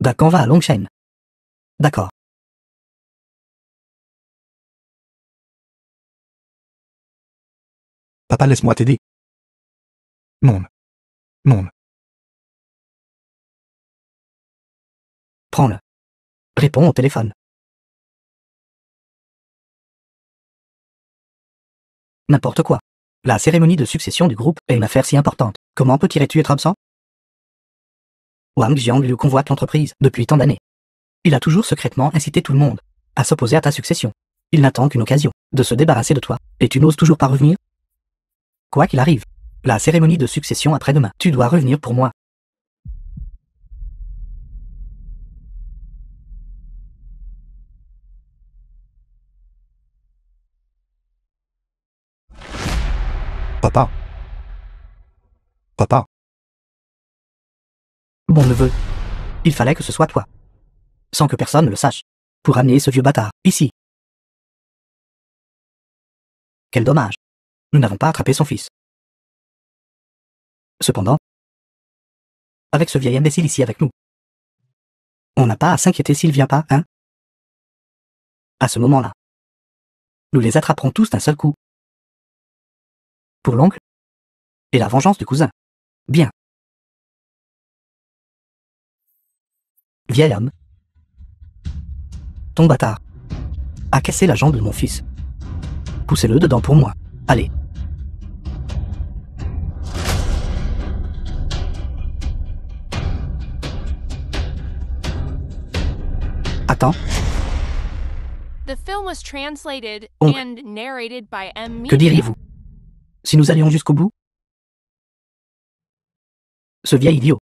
Dakan va à Longshan. D'accord. Papa, laisse-moi t'aider. Non. Non. Prends-le. Réponds au téléphone. N'importe quoi. La cérémonie de succession du groupe est une affaire si importante. Comment peut-il être absent? Wang Jiang lui convoite l'entreprise depuis tant d'années. Il a toujours secrètement incité tout le monde à s'opposer à ta succession. Il n'attend qu'une occasion de se débarrasser de toi. Et tu n'oses toujours pas revenir? Quoi qu'il arrive, la cérémonie de succession après-demain. Tu dois revenir pour moi. Papa. Papa. Bon neveu, il fallait que ce soit toi. Sans que personne ne le sache. Pour amener ce vieux bâtard ici. Quel dommage. Nous n'avons pas attrapé son fils. Cependant, avec ce vieil imbécile ici avec nous, on n'a pas à s'inquiéter s'il vient pas, hein? À ce moment-là, nous les attraperons tous d'un seul coup. Pour l'oncle et la vengeance du cousin. Bien. Vieil homme. Ton bâtard a cassé la jambe de mon fils. Poussez-le dedans pour moi. Allez. Attends, The film was translated Oncle. and narrated by M. que Media. diriez-vous si nous allions jusqu'au bout? Ce vieil idiot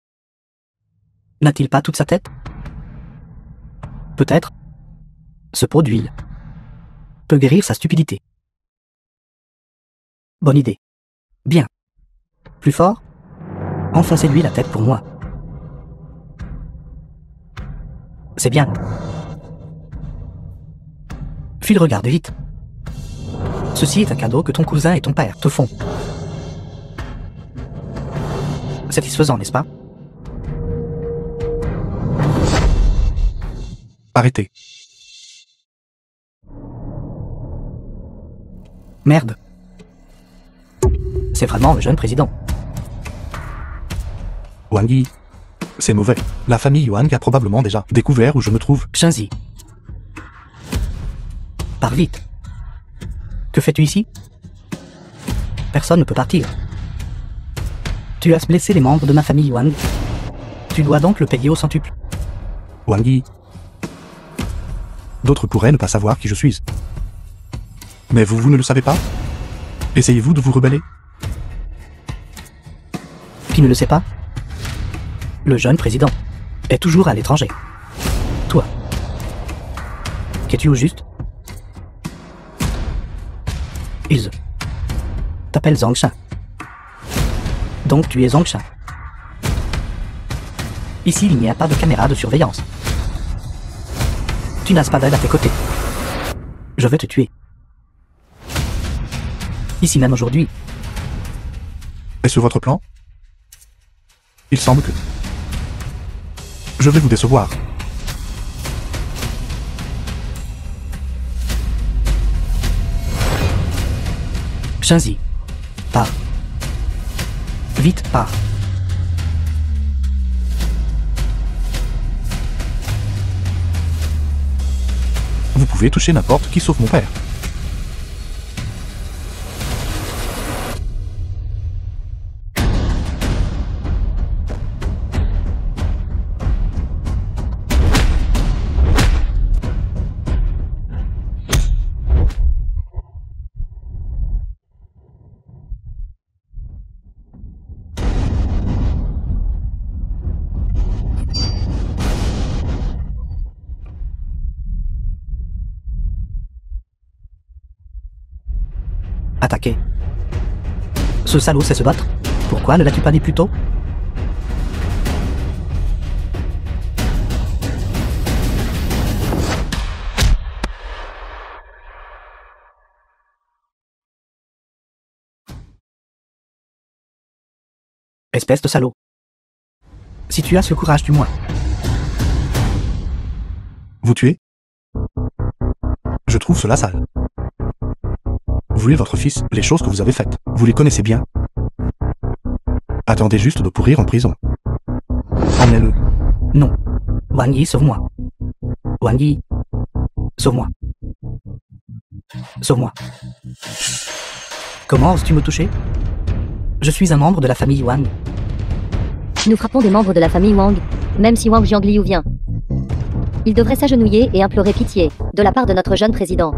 n'a-t-il pas toute sa tête? Peut-être ce pot d'huile peut guérir sa stupidité. Bonne idée. Bien. Plus fort? Enfoncez-lui la tête pour moi. C'est bien. Phil, regarde vite. Ceci est un cadeau que ton cousin et ton père te font. Satisfaisant, n'est-ce pas? Arrêtez. Merde. C'est vraiment le jeune président. Wang Yi. C'est mauvais. La famille Yuan a probablement déjà découvert où je me trouve. Shenzi. Pars vite. Que fais-tu ici? Personne ne peut partir. Tu as blessé les membres de ma famille Wang. Tu dois donc le payer au centuple. Wang Yi. D'autres pourraient ne pas savoir qui je suis. Mais vous ne le savez pas? Essayez-vous de vous rebeller? Qui ne le sait pas? Le jeune président est toujours à l'étranger. Toi, qu'es-tu au juste? Ils t'appellent Zangshan. Donc tu es Zangshan. Ici, il n'y a pas de caméra de surveillance. Tu n'as pas d'aide à tes côtés. Je vais te tuer. Ici même aujourd'hui. Est-ce votre plan? Il semble que je vais vous décevoir. Shenzi, pars. Vite, pars. Vous pouvez toucher n'importe qui sauf mon père. Attaquer. Ce salaud sait se battre. Pourquoi ne l'as-tu pas dit plus tôt? Espèce de salaud. Si tu as le courage du moins. Vous tuez? Je trouve cela sale. Voulez votre fils, les choses que vous avez faites, vous les connaissez bien. Attendez juste de pourrir en prison. Emmenez-le. Non. Wang Yi, sauve-moi. Wang Yi. Sauve-moi. Sauve-moi. Comment oses-tu me toucher? Je suis un membre de la famille Wang. Nous frappons des membres de la famille Wang, même si Wang Jiangliu vient. Il devrait s'agenouiller et implorer pitié, de la part de notre jeune président.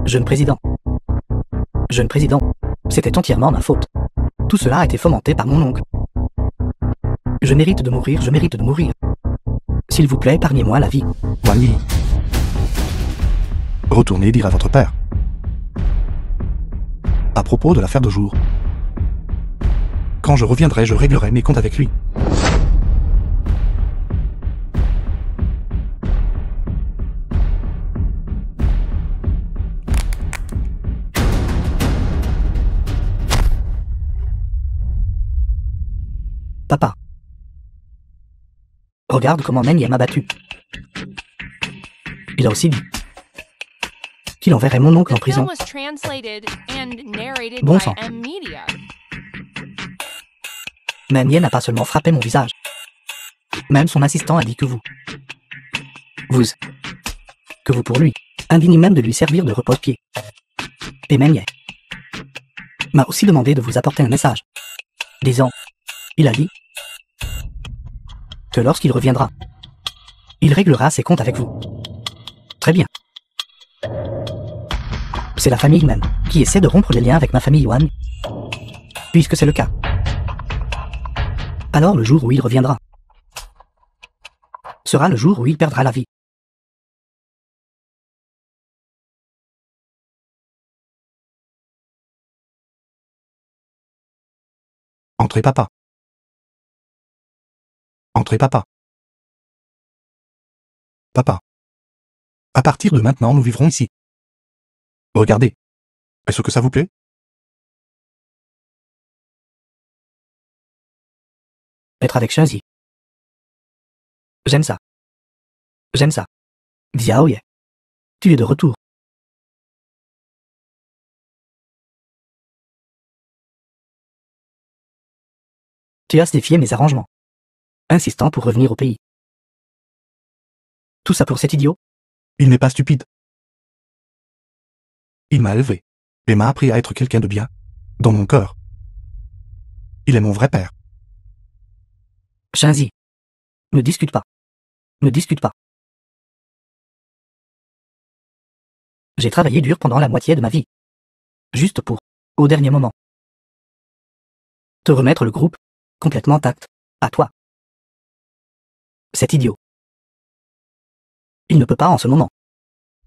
Jeune président. Jeune président, c'était entièrement ma faute. Tout cela a été fomenté par mon oncle. Je mérite de mourir, je mérite de mourir. S'il vous plaît, épargnez-moi la vie. Wang Yi. Retournez dire à votre père. À propos de l'affaire de jour. Quand je reviendrai, je réglerai mes comptes avec lui. Papa. Regarde comment Meng m'a battu. Il a aussi dit qu'il enverrait mon oncle en The film prison. was translated and narrated Bon by sang. M Media. Meng n'a pas seulement frappé mon visage. Même son assistant a dit que vous, pour lui, indigne même de lui servir de repose-pied. Et Meng m'a aussi demandé de vous apporter un message. Disant, il a dit que lorsqu'il reviendra, il réglera ses comptes avec vous. Très bien. C'est la famille même qui essaie de rompre les liens avec ma famille Wang. Puisque c'est le cas. Alors le jour où il reviendra sera le jour où il perdra la vie. Entrez, papa. Entrez, papa. Papa. À partir de maintenant, nous vivrons ici. Regardez. Est-ce que ça vous plaît? Être avec Shenzi. J'aime ça. J'aime ça. Xiaoye. Tu es de retour. Tu as défié mes arrangements. Insistant pour revenir au pays. Tout ça pour cet idiot? Il n'est pas stupide. Il m'a élevé et m'a appris à être quelqu'un de bien, dans mon cœur. Il est mon vrai père. Shenzi. Ne discute pas. Ne discute pas. J'ai travaillé dur pendant la moitié de ma vie. Juste pour, au dernier moment, te remettre le groupe, complètement intact, à toi. Cet idiot. Il ne peut pas en ce moment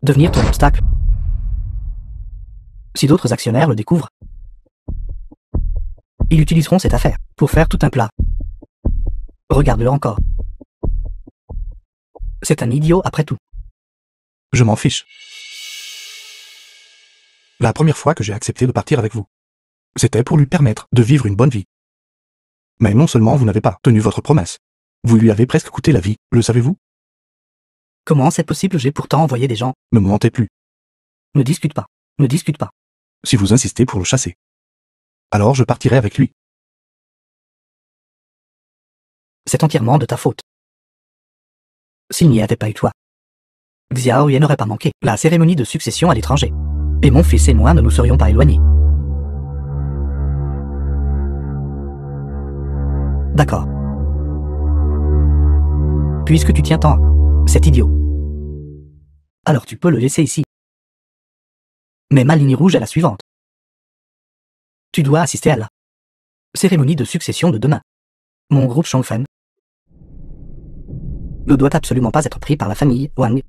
devenir ton obstacle. Si d'autres actionnaires le découvrent, ils utiliseront cette affaire pour faire tout un plat. Regarde-le encore. C'est un idiot après tout. Je m'en fiche. La première fois que j'ai accepté de partir avec vous, c'était pour lui permettre de vivre une bonne vie. Mais non seulement vous n'avez pas tenu votre promesse, vous lui avez presque coûté la vie, le savez-vous? Comment c'est possible? J'ai pourtant envoyé des gens. Ne me mentez plus. Ne discute pas. Ne discute pas. Si vous insistez pour le chasser, alors je partirai avec lui. C'est entièrement de ta faute. S'il n'y avait pas eu toi, Xiaoye n'aurait pas manqué la cérémonie de succession à l'étranger. Et mon fils et moi ne nous serions pas éloignés. D'accord. Puisque tu tiens tant à cet idiot, alors tu peux le laisser ici. Mais ma ligne rouge est la suivante. Tu dois assister à la cérémonie de succession de demain. Mon groupe Shangfen ne doit absolument pas être pris par la famille Wang.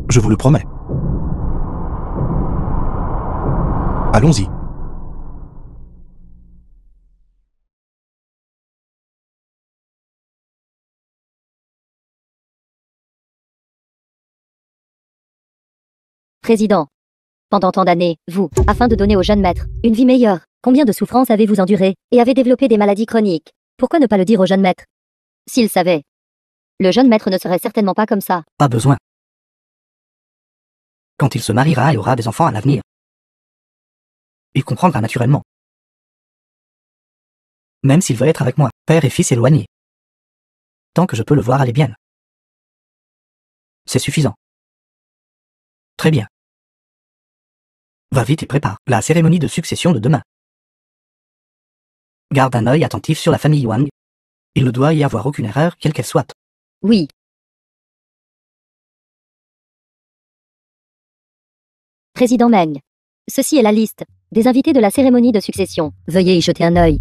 Je vous le promets. Allons-y. Président. Pendant tant d'années, vous, afin de donner au jeune maître une vie meilleure, combien de souffrances avez-vous enduré et avez développé des maladies chroniques? Pourquoi ne pas le dire au jeune maître? S'il savait. Le jeune maître ne serait certainement pas comme ça. Pas besoin. Quand il se mariera et aura des enfants à l'avenir, il comprendra naturellement. Même s'il veut être avec moi, père et fils éloignés. Tant que je peux le voir aller bien. C'est suffisant. Très bien. Va vite et prépare la cérémonie de succession de demain. Garde un œil attentif sur la famille Wang. Il ne doit y avoir aucune erreur, quelle qu'elle soit. Oui. Président Meng. Ceci est la liste des invités de la cérémonie de succession. Veuillez y jeter un œil.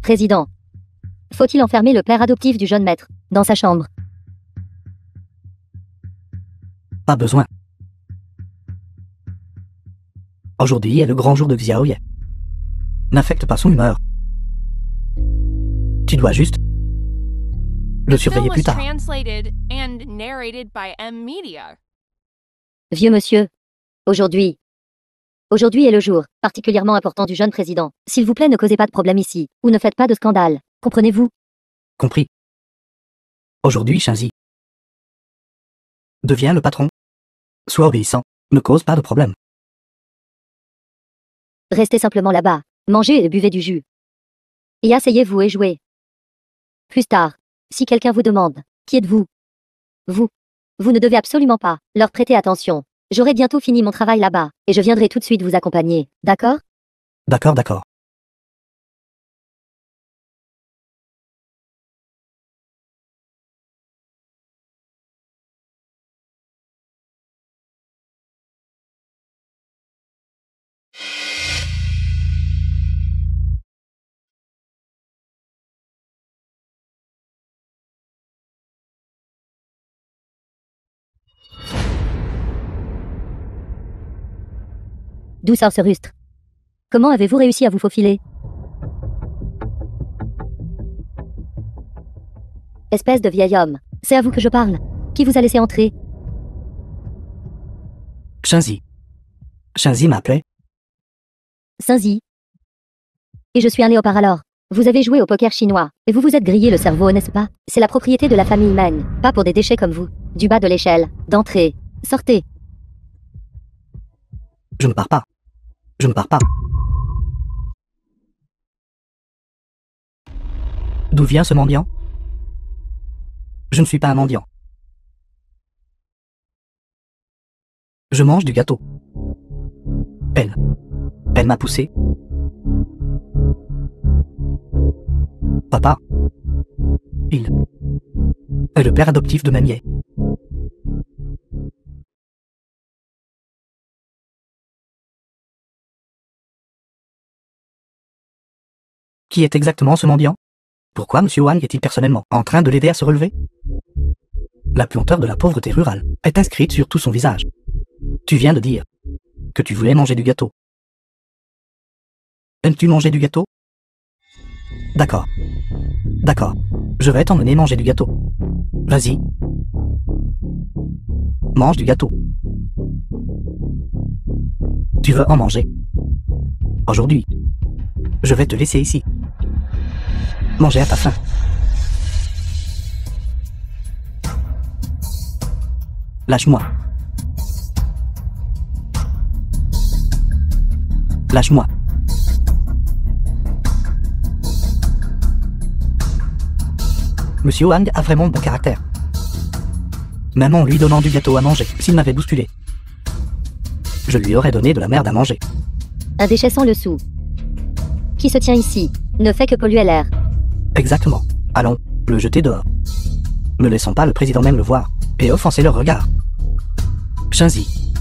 Président. Faut-il enfermer le père adoptif du jeune maître dans sa chambre? Pas besoin. Aujourd'hui est le grand jour de Xiaoye. N'affecte pas son humeur. Tu dois juste le The film surveiller was plus tard. translated and narrated by M Media. Vieux monsieur. Aujourd'hui est le jour particulièrement important du jeune président. S'il vous plaît, ne causez pas de problème ici, ou ne faites pas de scandale. Comprenez-vous? Compris. Aujourd'hui, Shinzi. Deviens le patron. Sois obéissant. Ne cause pas de problème. Restez simplement là-bas, mangez et buvez du jus. Et asseyez-vous et jouez. Plus tard, si quelqu'un vous demande, qui êtes-vous? Vous ne devez absolument pas leur prêter attention. J'aurai bientôt fini mon travail là-bas, et je viendrai tout de suite vous accompagner, d'accord? D'accord, d'accord. D'où sort ce rustre? Comment avez-vous réussi à vous faufiler? Espèce de vieil homme, c'est à vous que je parle. Qui vous a laissé entrer? Shinzi. Shinzi m'appelait. Sinzi. Et je suis un léopard alors. Vous avez joué au poker chinois, et vous vous êtes grillé le cerveau, n'est-ce pas? C'est la propriété de la famille Meng, pas pour des déchets comme vous. Du bas de l'échelle, d'entrée. Sortez. Je ne pars pas. Je ne pars pas. D'où vient ce mendiant? Je ne suis pas un mendiant. Je mange du gâteau. Elle m'a poussé. Papa. Il est le père adoptif de Mamie. Qui est exactement ce mendiant? Pourquoi M. Wang est-il personnellement en train de l'aider à se relever? La puanteur de la pauvreté rurale est inscrite sur tout son visage. Tu viens de dire que tu voulais manger du gâteau. Aimes-tu manger du gâteau? D'accord. D'accord. Je vais t'emmener manger du gâteau. Vas-y. Mange du gâteau. Tu veux en manger? Aujourd'hui, je vais te laisser ici. Manger à ta faim. Lâche-moi. Lâche-moi. Monsieur Wang a vraiment bon caractère. Même en lui donnant du gâteau à manger, s'il m'avait bousculé, je lui aurais donné de la merde à manger. Un déchet sans le sou. Qui se tient ici, ne fait que polluer l'air. Exactement. Allons, le jeter dehors. Ne laissons pas le président même le voir, et offenser leur regard. Shinzi.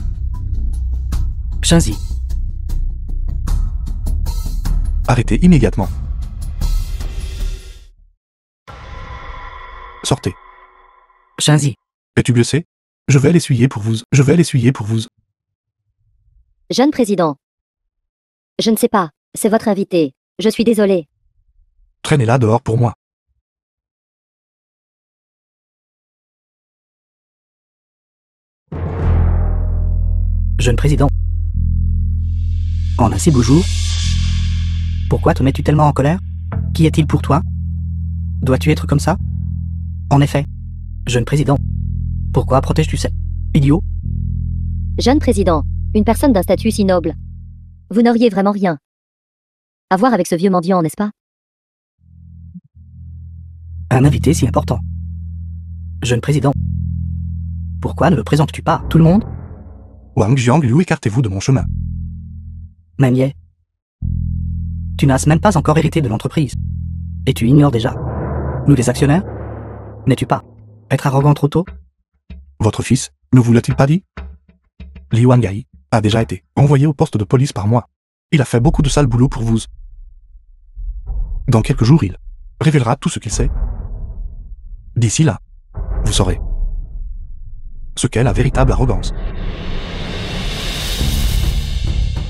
Shinzi. Arrêtez immédiatement. Sortez. Shinzi. Es-tu blessé? Je vais l'essuyer pour vous. Je vais l'essuyer pour vous. Jeune président. Je ne sais pas, c'est votre invité. Je suis désolé. Traînez-la dehors pour moi. Jeune président. En un si beau jour. Pourquoi te mets-tu tellement en colère? Qui est-il pour toi? Dois-tu être comme ça? En effet, jeune président. Pourquoi protèges-tu cet idiot? Jeune président, une personne d'un statut si noble. Vous n'auriez vraiment rien à voir avec ce vieux mendiant, n'est-ce pas? Un invité si important. Jeune président. Pourquoi ne le présentes-tu pas à tout le monde? Wang Jianglu, écartez-vous de mon chemin. Meng. Tu n'as même pas encore hérité de l'entreprise. Et tu ignores déjà. Nous les actionnaires? N'es-tu pas être arrogant trop tôt? Votre fils, ne vous l'a-t-il pas dit? Li Wangai a déjà été envoyé au poste de police par moi. Il a fait beaucoup de sale boulot pour vous. Dans quelques jours, il révélera tout ce qu'il sait. D'ici là, vous saurez ce qu'est la véritable arrogance.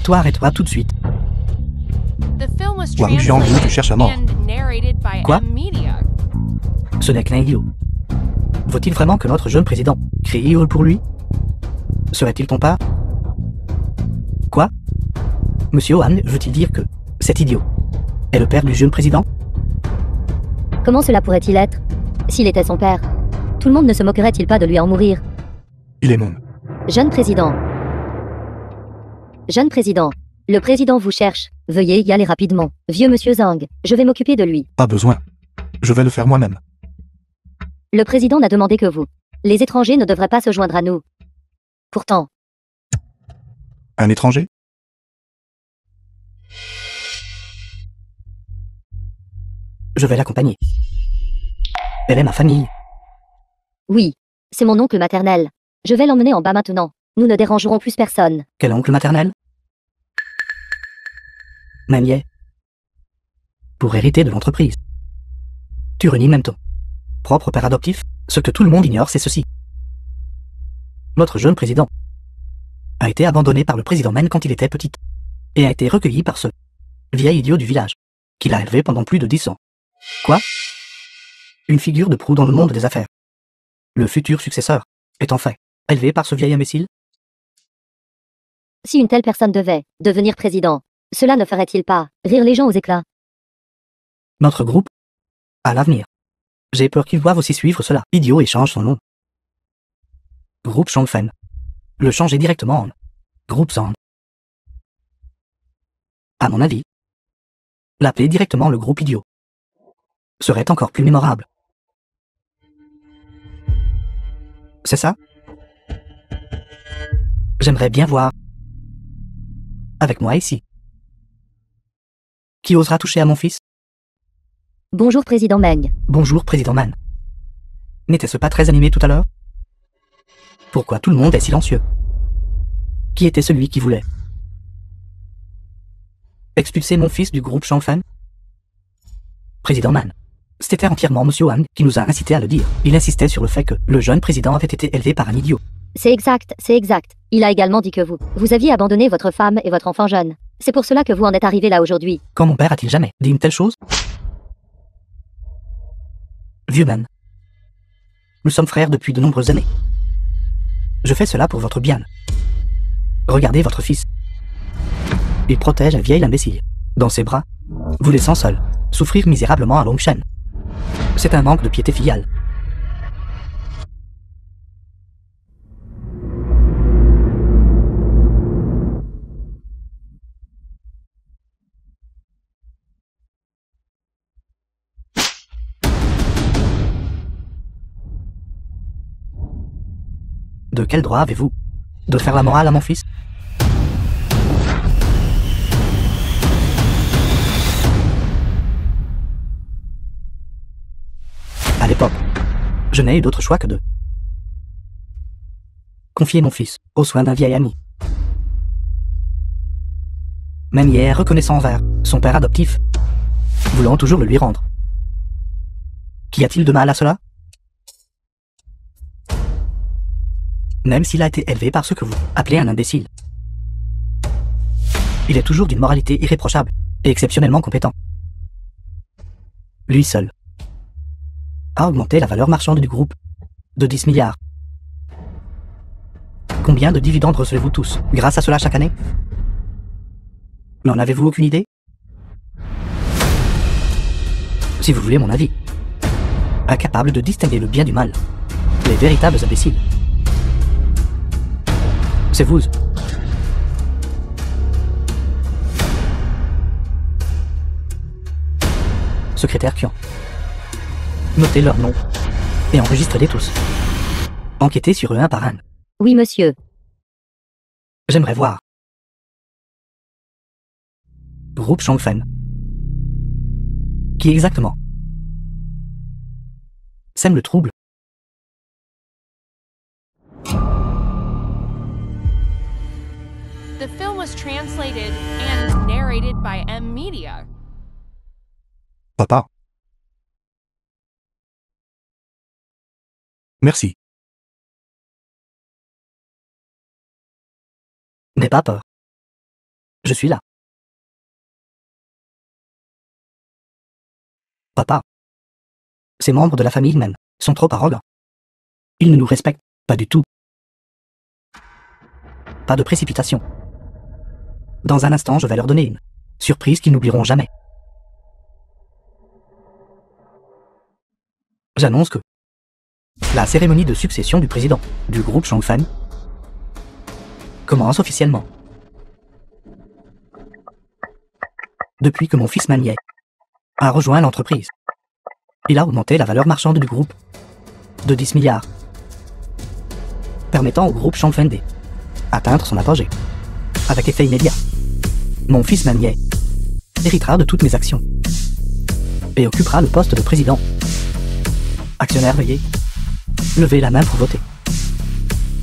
Toi, arrête-toi tout de suite. The film was Wang Jianglu, tu translated cherches à mort. and narrated by Quoi? M-Media. Ce n'est qu'un idiot. Faut-il vraiment que notre jeune président crie idole pour lui? Serait-il ton père? Quoi? Monsieur Ohan veut-il dire que cet idiot est le père du jeune président? Comment cela pourrait-il être? S'il était son père, tout le monde ne se moquerait-il pas de lui en mourir? Il est mon. Jeune président. Jeune président. Le président vous cherche. Veuillez y aller rapidement. Vieux monsieur Zhang, je vais m'occuper de lui. Pas besoin. Je vais le faire moi-même. Le président n'a demandé que vous. Les étrangers ne devraient pas se joindre à nous. Pourtant, Un étranger? Je vais l'accompagner. Elle est ma famille. oui, c'est mon oncle maternel. Je vais l'emmener en bas maintenant. Nous ne dérangerons plus personne. Quel oncle maternel? Meng. Pour hériter de l'entreprise. Tu renies même ton propre père adoptif. Ce que tout le monde ignore, c'est ceci. Notre jeune président a été abandonné par le président Meng quand il était petit, et a été recueilli par ce vieil idiot du village, qui l'a élevé pendant plus de 10 ans. Quoi? Une figure de proue dans le monde des affaires. Le futur successeur est en fait élevé par ce vieil imbécile? Si une telle personne devait devenir président, cela ne ferait-il pas rire les gens aux éclats? Notre groupe a l'avenir. J'ai peur qu'ils doivent aussi suivre cela. Idiot et change son nom. Groupe Shangfen. Le changer directement en Groupe Zhang. À mon avis, l'appeler directement le groupe idiot serait encore plus mémorable. C'est ça? J'aimerais bien voir avec moi ici. Qui osera toucher à mon fils? Bonjour président Meng. Bonjour président Man. N'était-ce pas très animé tout à l'heure? Pourquoi tout le monde est silencieux? Qui était celui qui voulait expulser mon fils du groupe Shangfen? Président Man. C'était entièrement Monsieur Han qui nous a incité à le dire. Il insistait sur le fait que le jeune président avait été élevé par un idiot. C'est exact, c'est exact. Il a également dit que vous aviez abandonné votre femme et votre enfant jeune. C'est pour cela que vous en êtes arrivé là aujourd'hui. Quand mon père a-t-il jamais dit une telle chose? Vieux man. Nous sommes frères depuis de nombreuses années. Je fais cela pour votre bien. Regardez votre fils. Il protège un vieil imbécile dans ses bras, vous laissant seul souffrir misérablement à Longshan. C'est un manque de piété filiale. De quel droit avez-vous de faire la morale à mon fils? À l'époque, je n'ai eu d'autre choix que de confier mon fils aux soins d'un vieil ami. Même hier, reconnaissant envers son père adoptif, voulant toujours le lui rendre. Qu'y a-t-il de mal à cela? Même s'il a été élevé par ce que vous appelez un imbécile. Il est toujours d'une moralité irréprochable et exceptionnellement compétent. Lui seul a augmenté la valeur marchande du groupe de 10 milliards. Combien de dividendes recevez-vous tous grâce à cela chaque année? N'en avez-vous aucune idée? Si vous voulez mon avis. Incapable de distinguer le bien du mal. Les véritables imbéciles. C'est vous. Secrétaire Kian. Notez leurs noms et enregistrez-les tous. Enquêtez sur eux un par un. Oui, monsieur. J'aimerais voir. Groupe Changfen. Qui exactement sème le trouble? The film was translated and narrated by M Media. Papa. Merci. N'aie pas peur. Je suis là. Papa. Ces membres de la famille même sont trop arrogants. Ils ne nous respectent pas du tout. Pas de précipitation. Dans un instant, je vais leur donner une surprise qu'ils n'oublieront jamais. J'annonce que la cérémonie de succession du président du groupe Changfen commence officiellement. Depuis que mon fils Manier a rejoint l'entreprise, il a augmenté la valeur marchande du groupe de 10 milliards, permettant au groupe Changfen d'atteindre son apogée avec effet immédiat. Mon fils Manier héritera de toutes mes actions et occupera le poste de président. Actionnaire, veuillez lever la main pour voter.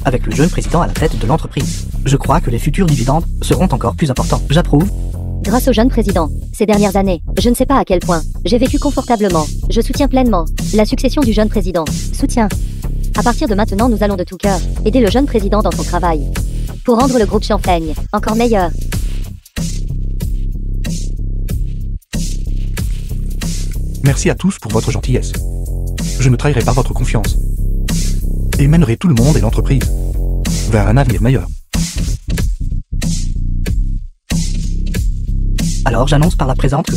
Avec le jeune président à la tête de l'entreprise, je crois que les futurs dividendes seront encore plus importants. J'approuve. Grâce au jeune président, ces dernières années, je ne sais pas à quel point, j'ai vécu confortablement. Je soutiens pleinement la succession du jeune président. Soutien. À partir de maintenant, nous allons de tout cœur aider le jeune président dans son travail pour rendre le groupe Changfen encore meilleur. Merci à tous pour votre gentillesse. Je ne trahirai pas votre confiance et mènerai tout le monde et l'entreprise vers un avenir meilleur. Alors j'annonce par la présente que,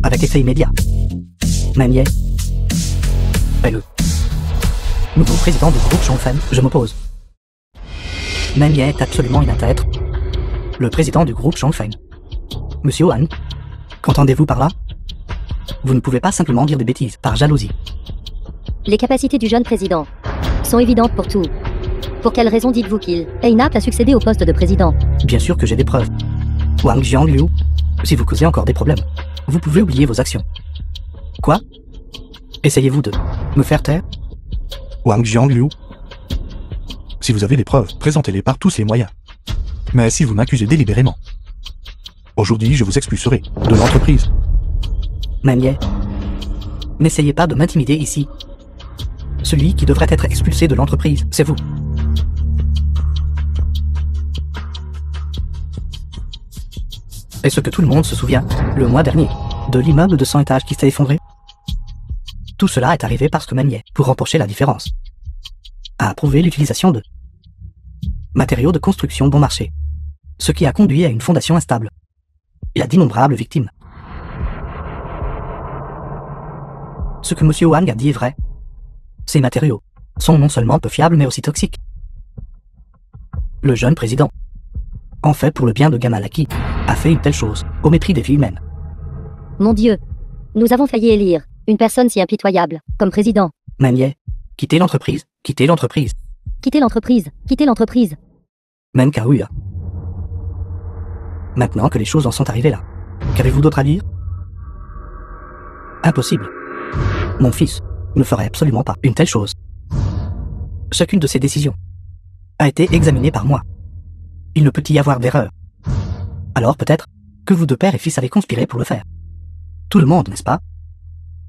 avec effet immédiat, Manier est le nouveau président du groupe Changfen. Je m'oppose. Manier est absolument inapte à être le président du groupe Changfen. Monsieur Han, qu'entendez-vous par là? Vous ne pouvez pas simplement dire des bêtises par jalousie. Les capacités du jeune président sont évidentes pour tout. Pour quelle raison dites-vous qu'il est inapte à succéder au poste de président? Bien sûr que j'ai des preuves. Wang Jiangliu, si vous causez encore des problèmes, vous pouvez oublier vos actions. Quoi? Essayez-vous de me faire taire? Wang Jiangliu. Si vous avez des preuves, présentez-les par tous les moyens. Mais si vous m'accusez délibérément, aujourd'hui je vous expulserai de l'entreprise. Manier, n'essayez pas de m'intimider ici. Celui qui devrait être expulsé de l'entreprise, c'est vous. Est-ce que tout le monde se souvient, le mois dernier, de l'immeuble de 100 étages qui s'est effondré? Tout cela est arrivé parce que Manier, pour rempocher la différence, a approuvé l'utilisation de matériaux de construction bon marché, ce qui a conduit à une fondation instable et à d'innombrables victimes. Ce que M. Wang a dit est vrai. Ces matériaux sont non seulement peu fiables mais aussi toxiques. Le jeune président, en fait pour le bien de Gamalaki, a fait une telle chose, au mépris des vies humaines. Mon Dieu, nous avons failli élire une personne si impitoyable comme président. Manier, quittez l'entreprise, quittez l'entreprise. Quittez l'entreprise, quittez l'entreprise. Même Kaouya. Maintenant que les choses en sont arrivées là, qu'avez-vous d'autre à dire? Impossible. Mon fils ne ferait absolument pas une telle chose. Chacune de ces décisions a été examinée par moi. Il ne peut y avoir d'erreur. Alors peut-être que vous deux père et fils avez conspiré pour le faire. Tout le monde, n'est-ce pas?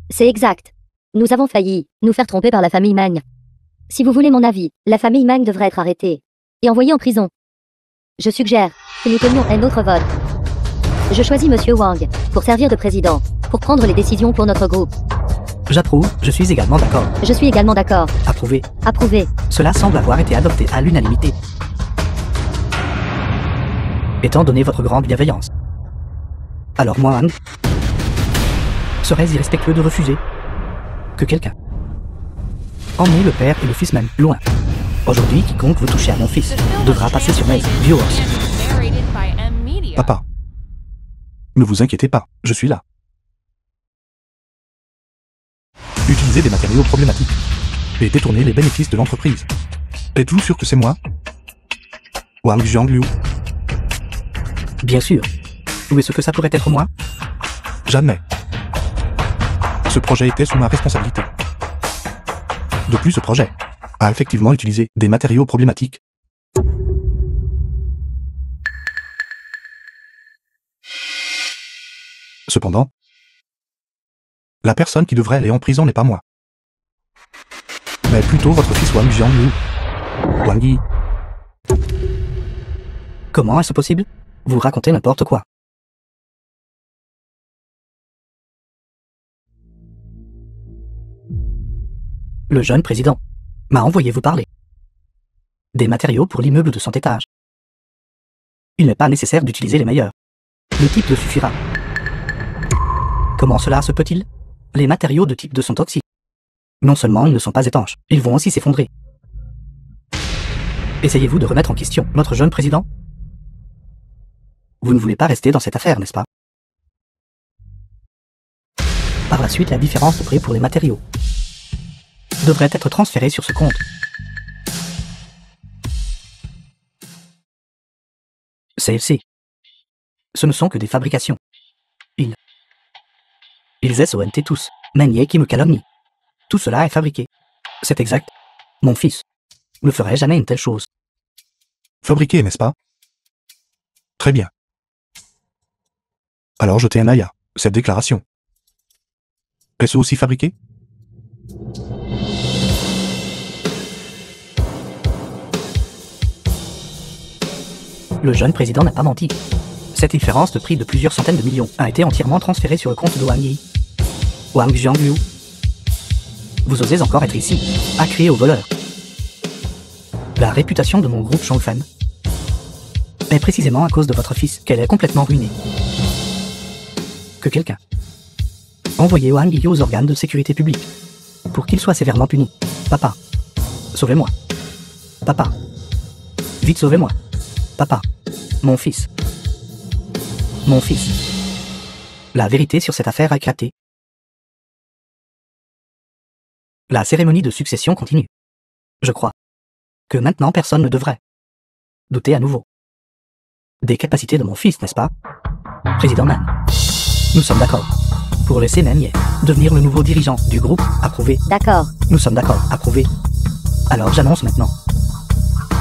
C'est exact. Nous avons failli nous faire tromper par la famille Meng. Si vous voulez mon avis, la famille Meng devrait être arrêtée et envoyée en prison. Je suggère que nous tenions un autre vote. Je choisis Monsieur Wang pour servir de président, pour prendre les décisions pour notre groupe. J'approuve, je suis également d'accord. Je suis également d'accord. Approuvé. Approuvé. Cela semble avoir été adopté à l'unanimité. Étant donné votre grande bienveillance. Alors moi, Anne, serais-je irrespectueux de refuser que quelqu'un emmener le père et le fils même loin. Aujourd'hui, quiconque veut toucher à mon fils The film devra was passer sur mes translated viewers. and narrated by M Media. Papa. Ne vous inquiétez pas, je suis là. Utilisez des matériaux problématiques. Et détourner les bénéfices de l'entreprise. Êtes-vous sûr que c'est moi? Wang Jiangliu. Bien sûr. Où est-ce que ça pourrait être moi? Jamais. Ce projet était sous ma responsabilité. De plus, ce projet a effectivement utilisé des matériaux problématiques. Cependant, la personne qui devrait aller en prison n'est pas moi, mais plutôt votre fils Wang Jiangliu. Wang Yi. Comment est-ce possible? Vous racontez n'importe quoi. Le jeune président m'a envoyé vous parler. Des matériaux pour l'immeuble de 100 étages. Il n'est pas nécessaire d'utiliser les meilleurs. Le type 2 suffira. Comment cela se peut-il? Les matériaux de type 2 sont toxiques. Non seulement ils ne sont pas étanches, ils vont aussi s'effondrer. Essayez-vous de remettre en question notre jeune président? Vous ne voulez pas rester dans cette affaire, n'est-ce pas? Par la suite, la différence de prix pour les matériaux devrait être transférée sur ce compte. CFC. Ce ne sont que des fabrications. Ils SONT tous. Manier qui me calomnie. Tout cela est fabriqué. C'est exact. Mon fils ne ferait jamais une telle chose. Fabriqué, n'est-ce pas? Très bien. Alors jetez un œil à cette déclaration. Est-ce aussi fabriqué? Le jeune président n'a pas menti. Cette différence de prix de plusieurs centaines de millions a été entièrement transférée sur le compte de Wang Yi. Wang Jiangliu. Vous osez encore être ici, à crier aux voleurs. La réputation de mon groupe Chongfen est précisément à cause de votre fils qu'elle est complètement ruinée. Que quelqu'un envoie Wang Yi aux organes de sécurité publique pour qu'il soit sévèrement puni. Papa, sauvez-moi. Papa, vite sauvez-moi. Papa, mon fils. Mon fils. La vérité sur cette affaire a éclaté. La cérémonie de succession continue. Je crois que maintenant personne ne devrait douter à nouveau des capacités de mon fils, n'est-ce pas? Président Man. Nous sommes d'accord pour laisser Manier devenir le nouveau dirigeant du groupe. Approuvé. D'accord. Nous sommes d'accord. Approuvé. Alors j'annonce maintenant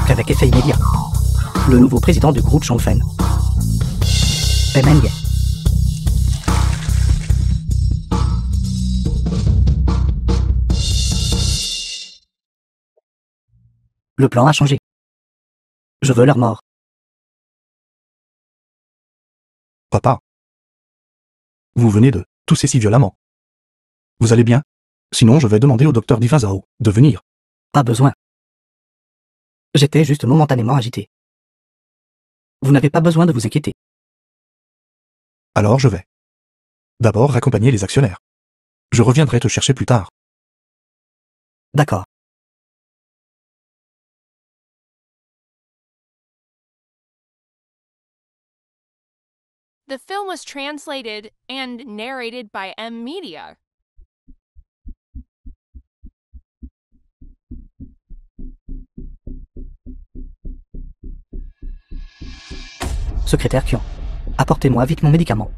qu'avec effet immédiat, le nouveau président du groupe Chongfen est Manier. Le plan a changé. Je veux leur mort. Papa. Vous venez de tousser si violemment. Vous allez bien? Sinon je vais demander au docteur Divin Zhao de venir. Pas besoin. J'étais juste momentanément agité. Vous n'avez pas besoin de vous inquiéter. Alors je vais d'abord raccompagner les actionnaires. Je reviendrai te chercher plus tard. D'accord. The film was translated and narrated by M Media. Secrétaire Kian, apportez-moi vite mon médicament.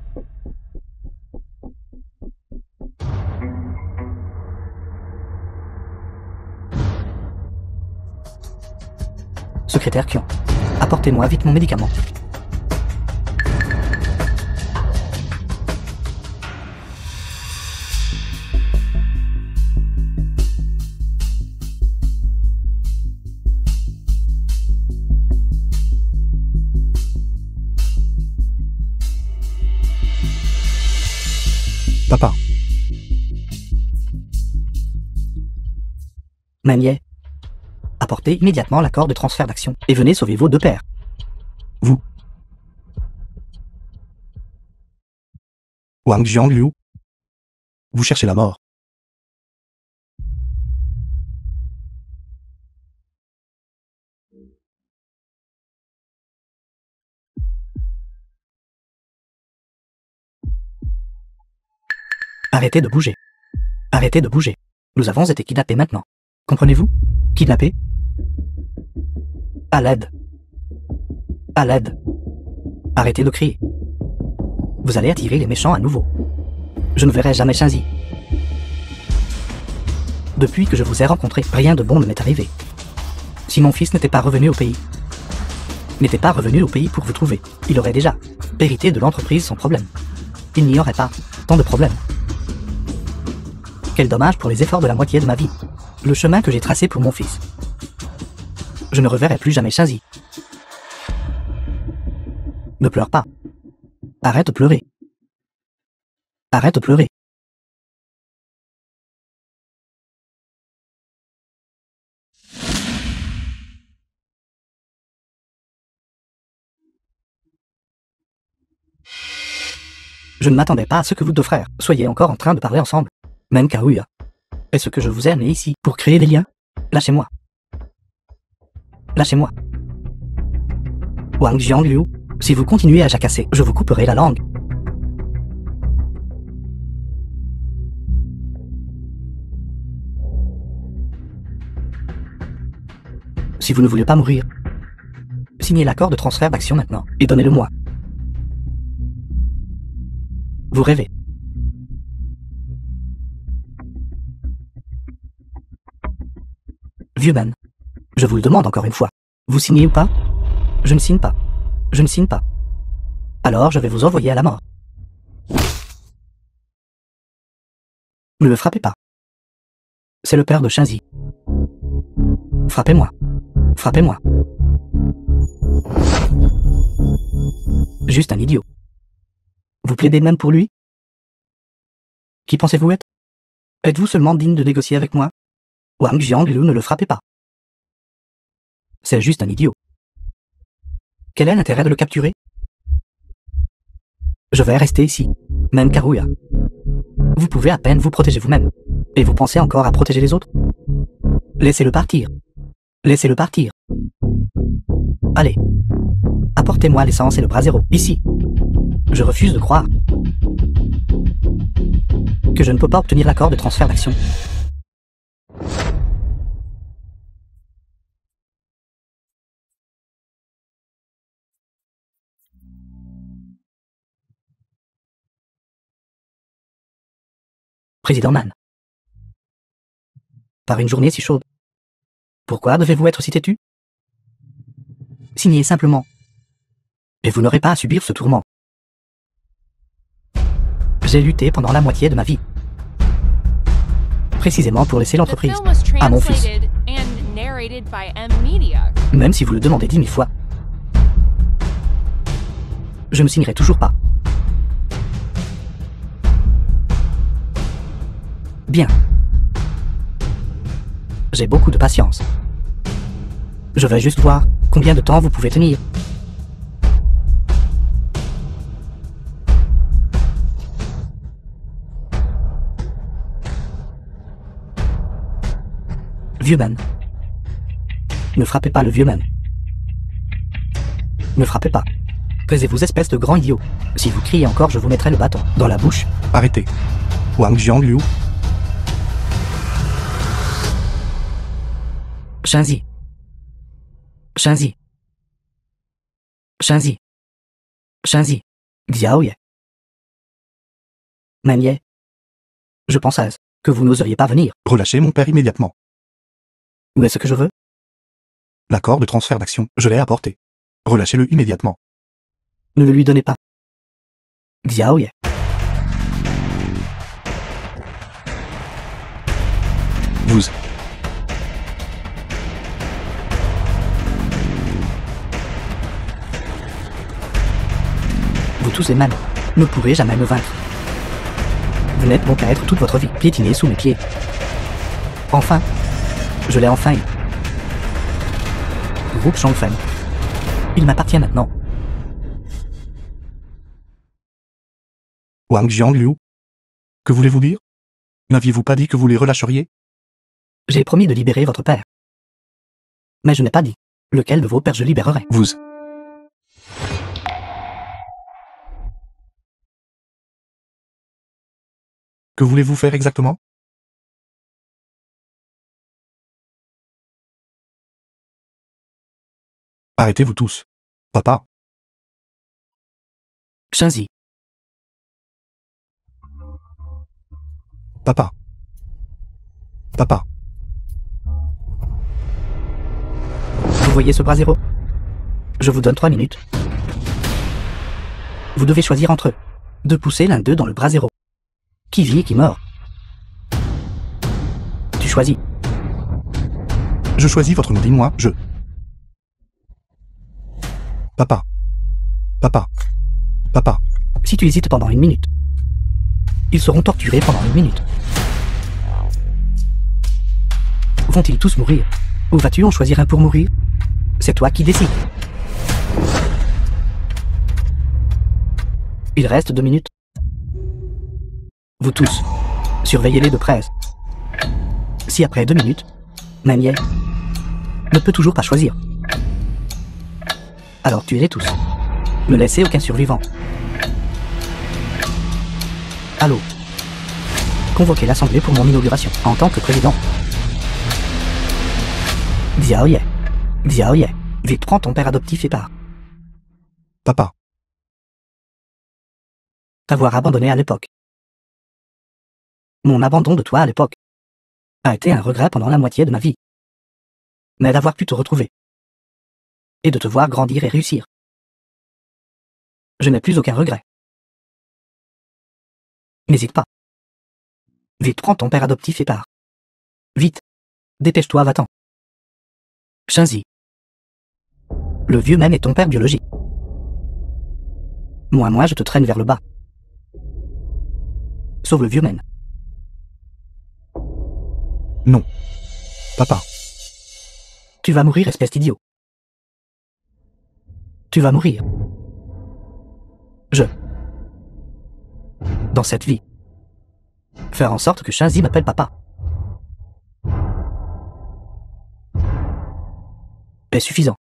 Secrétaire Kian, apportez-moi vite mon médicament. Papa. Manier. Apportez immédiatement l'accord de transfert d'action et venez sauver vos deux pères. Vous. Wang Jiangliu. Vous cherchez la mort. Arrêtez de bouger. Arrêtez de bouger. Nous avons été kidnappés maintenant. Comprenez-vous? Kidnappés? À l'aide. À l'aide. Arrêtez de crier. Vous allez attirer les méchants à nouveau. Je ne verrai jamais Shinzi. Depuis que je vous ai rencontré, rien de bon ne m'est arrivé. Si mon fils n'était pas revenu au pays, pour vous trouver, il aurait déjà hérité de l'entreprise sans problème. Il n'y aurait pas tant de problèmes. Quel dommage pour les efforts de la moitié de ma vie. Le chemin que j'ai tracé pour mon fils. Je ne reverrai plus jamais Shinzi. Ne pleure pas. Arrête de pleurer. Arrête de pleurer. Je ne m'attendais pas à ce que vous deux frères soyez encore en train de parler ensemble. Même Karuya. Est-ce que je vous ai amené ici pour créer des liens? Lâchez-moi. Lâchez-moi. Wang Jiangliu, si vous continuez à jacasser, je vous couperai la langue. Si vous ne voulez pas mourir, signez l'accord de transfert d'action maintenant et donnez-le-moi. Vous rêvez. Vieux man, je vous le demande encore une fois. Vous signez ou pas? Je ne signe pas. Je ne signe pas. Alors je vais vous envoyer à la mort. Ne me frappez pas. C'est le père de Shinzi. Frappez-moi. Frappez-moi. Juste un idiot. Vous plaidez même pour lui? Qui pensez-vous être? Êtes-vous seulement digne de négocier avec moi? Wang Jiangliu, ne le frappez pas. C'est juste un idiot. Quel est l'intérêt de le capturer? Je vais rester ici, même Karuya. Vous pouvez à peine vous protéger vous-même. Et vous pensez encore à protéger les autres? Laissez-le partir. Laissez-le partir. Allez. Apportez-moi l'essence et le brasero, ici. Je refuse de croire que je ne peux pas obtenir l'accord de transfert d'action. Président Man. Par une journée si chaude. Pourquoi devez-vous être si têtu? Signez simplement. Et vous n'aurez pas à subir ce tourment. J'ai lutté pendant la moitié de ma vie. Précisément pour laisser l'entreprise à mon fils. Même si vous le demandez 10 000 fois. Je ne signerai toujours pas. Bien. J'ai beaucoup de patience. Je vais juste voir combien de temps vous pouvez tenir. Vieux man. Ne frappez pas le vieux man. Ne frappez pas. Taisez-vous, espèce de grand idiot. Si vous criez encore, je vous mettrai le bâton dans la bouche. Arrêtez. Wang Jiangliu. Shinzi. Shinzi. Shinzi. Shinzi. Xiaoye. Manier. Je pensais que vous n'oseriez pas venir. Relâchez mon père immédiatement. Où est-ce que je veux? L'accord de transfert d'action, je l'ai apporté. Relâchez-le immédiatement. Ne le lui donnez pas. Xiaoye. Vous. Vous tous les mêmes ne pourrez jamais me vaincre. Vous n'êtes bon qu'à être toute votre vie piétinée sous mes pieds. Enfin, Je l'ai enfin eu. Groupe Shangfen. Il m'appartient maintenant. Wang Jiangliu. Que voulez-vous dire? N'aviez-vous pas dit que vous les relâcheriez? J'ai promis de libérer votre père. Mais je n'ai pas dit lequel de vos pères je libérerai. Vous. Que voulez-vous faire exactement? Arrêtez-vous tous. Papa. Shenzi. Papa. Papa. Vous voyez ce brasero? Je vous donne 3 minutes. Vous devez choisir entre eux. De pousser l'un d'eux dans le brasero. Qui vit et qui meurt. Tu choisis. Je choisis votre nom, dis-moi, je. Papa. Papa. Papa. Si tu hésites pendant 1 minute, ils seront torturés pendant 1 minute. Vont-ils tous mourir? Ou vas-tu en choisir un pour mourir? C'est toi qui décides. Il reste 2 minutes. Vous tous, surveillez-les de près. Si après 2 minutes, même hier, ne peut toujours pas choisir, alors tuez-les tous. Ne laissez aucun survivant. Allô. Convoquez l'assemblée pour mon inauguration en tant que président. Xiaoye. Xiaoye. Vite, prends ton père adoptif et pars. Papa. T'avoir abandonné à l'époque. Mon abandon de toi à l'époque a été un regret pendant la moitié de ma vie. Mais d'avoir pu te retrouver et de te voir grandir et réussir, je n'ai plus aucun regret. N'hésite pas. Vite, prends ton père adoptif et pars. Vite. Dépêche-toi, va-t'en. Shenzi. Le vieux même est ton père biologique. Moi, je te traîne vers le bas. Sauve le vieux même. Non. Papa. Tu vas mourir, espèce d'idiot. Tu vas mourir. Dans cette vie, faire en sorte que Shenzi m'appelle papa est suffisant.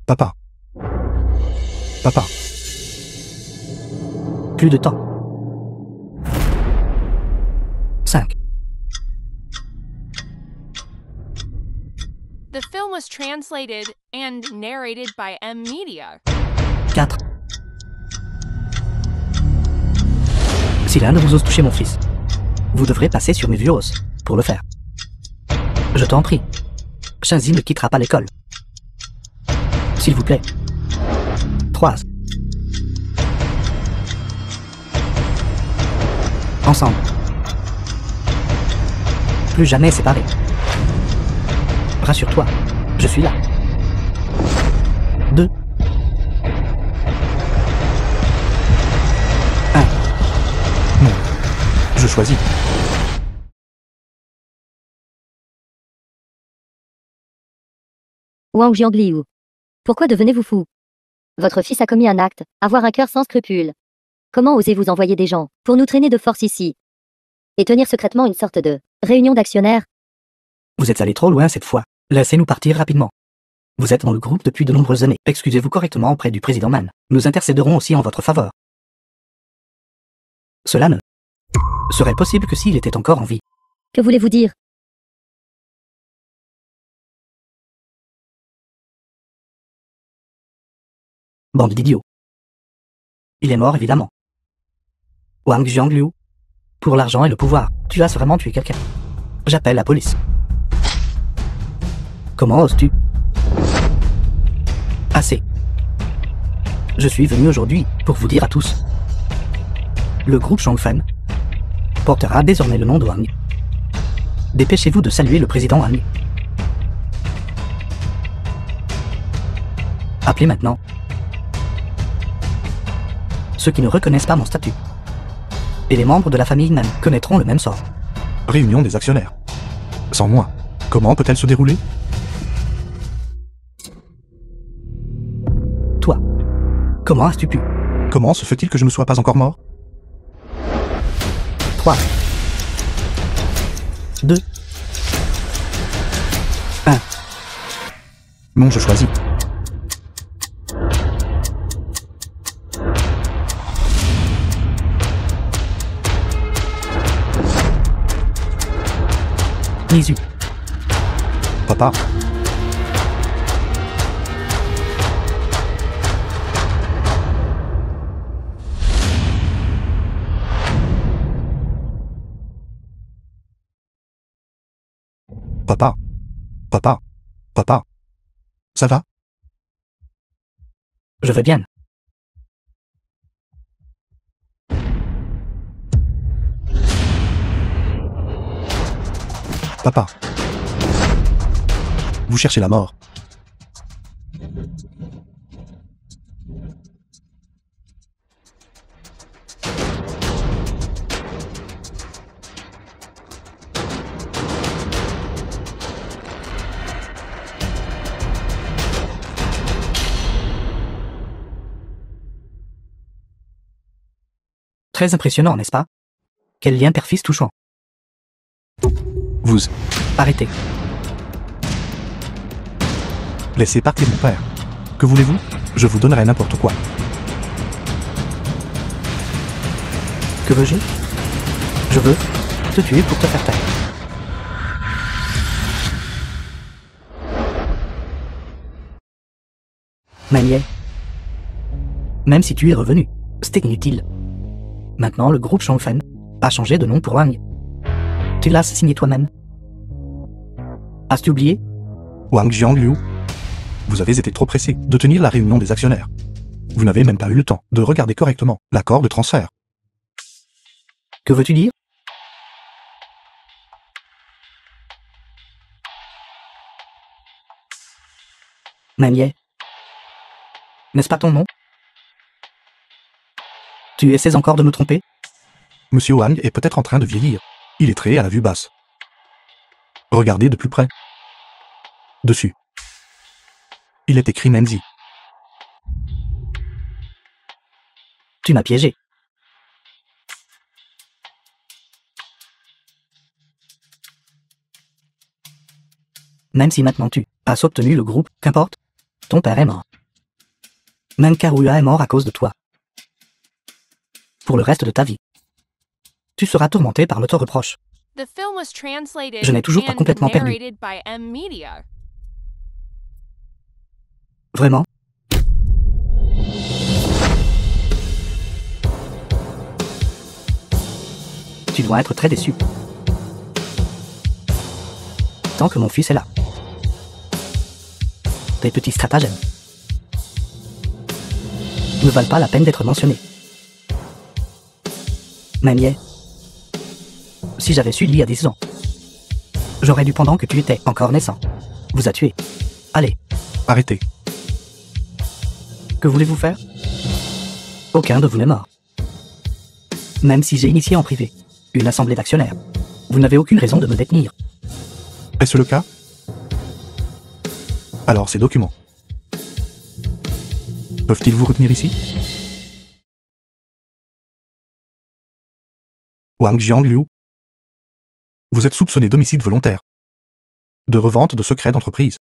Papa. Papa. Plus de temps. 5. The film was translated and narrated by M Media. 4. Si l'un de vous ose toucher mon fils, vous devrez passer sur mes vieux os pour le faire. Je t'en prie. Shenzi ne quittera pas l'école. S'il vous plaît. 3. Ensemble. Plus jamais séparés. Rassure-toi, je suis là. 2. 1. Non. Je choisis. Wang Jiangliu. Pourquoi devenez-vous fou? Votre fils a commis un acte, avoir un cœur sans scrupules. Comment osez-vous envoyer des gens pour nous traîner de force ici? Et tenir secrètement une sorte de réunion d'actionnaires? Vous êtes allé trop loin cette fois. Laissez-nous partir rapidement. Vous êtes dans le groupe depuis de nombreuses années. Excusez-vous correctement auprès du président Man. Nous intercéderons aussi en votre faveur. Cela ne serait possible que s'il était encore en vie. Que voulez-vous dire? Bande d'idiots. Il est mort évidemment. Wang Jiangliu. Pour l'argent et le pouvoir, tu as vraiment tué quelqu'un. J'appelle la police. Comment oses-tu? Assez. Je suis venu aujourd'hui pour vous dire à tous. Le groupe Shangfen portera désormais le nom de Wang. Dépêchez-vous de saluer le président Wang. Appelez maintenant ceux qui ne reconnaissent pas mon statut Et les membres de la famille même connaîtront le même sort. Réunion des actionnaires. Sans moi, comment peut-elle se dérouler? Toi, comment as-tu pu? Comment se fait-il que je ne sois pas encore mort? 3, 2, 1. Non, je choisis. Nisu. Papa. Papa. Papa. Papa. Ça va? Je vais bien. Papa. Vous cherchez la mort. Très impressionnant, n'est-ce pas? Quel lien père-fils touchant. Vous Arrêtez. laissez partir mon père. Que voulez-vous? Je vous donnerai n'importe quoi. Que veux-je? Je veux te tuer pour te faire taire. Manier. Même si tu es revenu, c'était inutile. Maintenant, le groupe Shangfen a changé de nom pour Wang. Tu l'as signé toi-même. As-tu oublié? Wang Jiangliu, vous avez été trop pressé de tenir la réunion des actionnaires. Vous n'avez même pas eu le temps de regarder correctement l'accord de transfert. Que veux-tu dire? Manier. N'est-ce pas ton nom? Tu essaies encore de me tromper? Monsieur Wang est peut-être en train de vieillir. Il est très à la vue basse. Regardez de plus près. Dessus. Il est écrit Menzi. Tu m'as piégé. Même si maintenant tu as obtenu le groupe, qu'importe, ton père est mort. Même Karua est mort à cause de toi. Pour le reste de ta vie. Tu seras tourmenté par l'auto-reproche. Je n'ai toujours pas complètement perdu. Vraiment? Tu dois être très déçu. Tant que mon fils est là. Tes petits stratagèmes ne valent pas la peine d'être mentionnés. Manier. Si j'avais su il y a 10 ans, j'aurais dû pendant que tu étais encore naissant. Vous a tué. Allez. Arrêtez. Que voulez-vous faire? Aucun de vous n'est mort. Même si j'ai initié en privé une assemblée d'actionnaires, vous n'avez aucune raison de me détenir. Est-ce le cas? Alors ces documents. Peuvent-ils vous retenir ici? Wang Jiangliu, vous êtes soupçonné d'homicide volontaire, de revente de secrets d'entreprise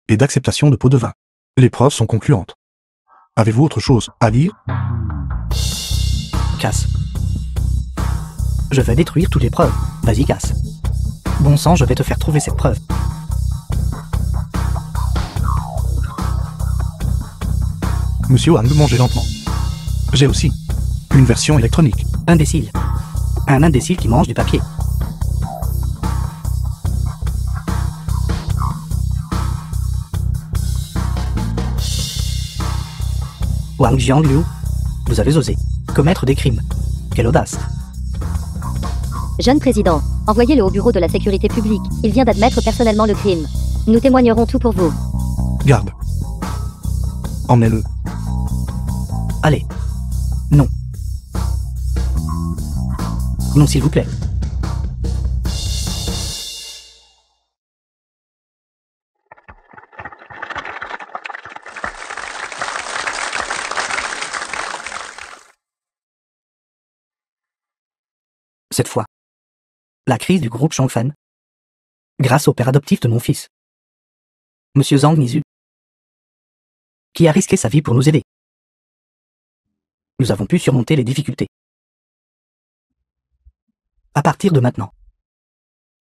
et d'acceptation de pots de vin. Les preuves sont concluantes. Avez-vous autre chose à dire? Casse. Je vais détruire toutes les preuves. Vas-y, casse. Bon sang, je vais te faire trouver cette preuve. Monsieur Wang, mangez lentement. J'ai aussi une version électronique. Imbécile. Un imbécile qui mange du papier. Wang Jiangliu, vous avez osé commettre des crimes. Quelle audace. Jeune président, envoyez-le au bureau de la sécurité publique. Il vient d'admettre personnellement le crime. Nous témoignerons tout pour vous. Garde. Emmenez-le. Allez. Non. Non, s'il vous plaît. Cette fois, la crise du groupe Changfan, grâce au père adoptif de mon fils, Monsieur Zhang Nizu, qui a risqué sa vie pour nous aider. Nous avons pu surmonter les difficultés. À partir de maintenant,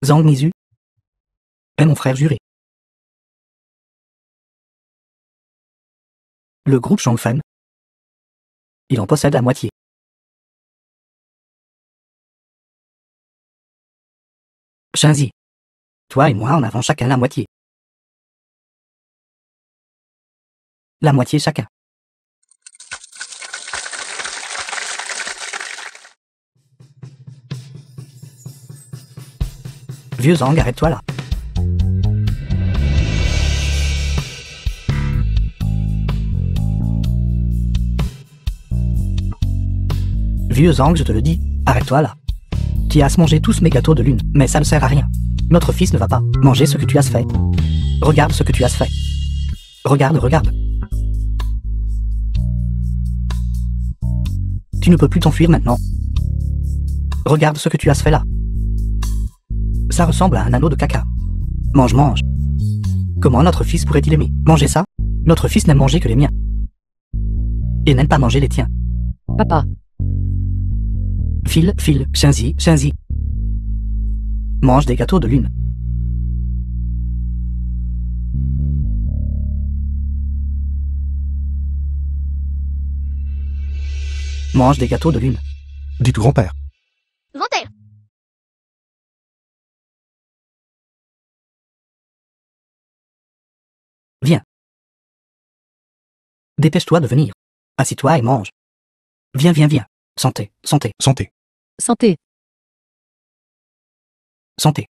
Zhang Nizu est mon frère juré. Le groupe Changfan, il en possède la moitié. Shenzi, toi et moi en avons chacun la moitié. La moitié chacun. Vieux Zhang, arrête-toi là. Vieux Zhang, je te le dis, arrête-toi là. Tu as à se manger tous mes gâteaux de lune, mais ça ne sert à rien. Notre fils ne va pas manger ce que tu as fait. Regarde ce que tu as fait. Regarde, regarde. Tu ne peux plus t'enfuir maintenant. Regarde ce que tu as fait là. Ça ressemble à un anneau de caca. Mange, mange. Comment notre fils pourrait-il aimer manger ça? Notre fils n'aime manger que les miens. Et n'aime pas manger les tiens. Papa, File, file, Shenzi, Shenzi. Mange des gâteaux de lune. Mange des gâteaux de lune. Dis tout grand-père. Grand-père. Viens. Dépêche-toi de venir. Assis-toi et mange. Viens, viens, viens. Santé, santé, Santé. santé, santé.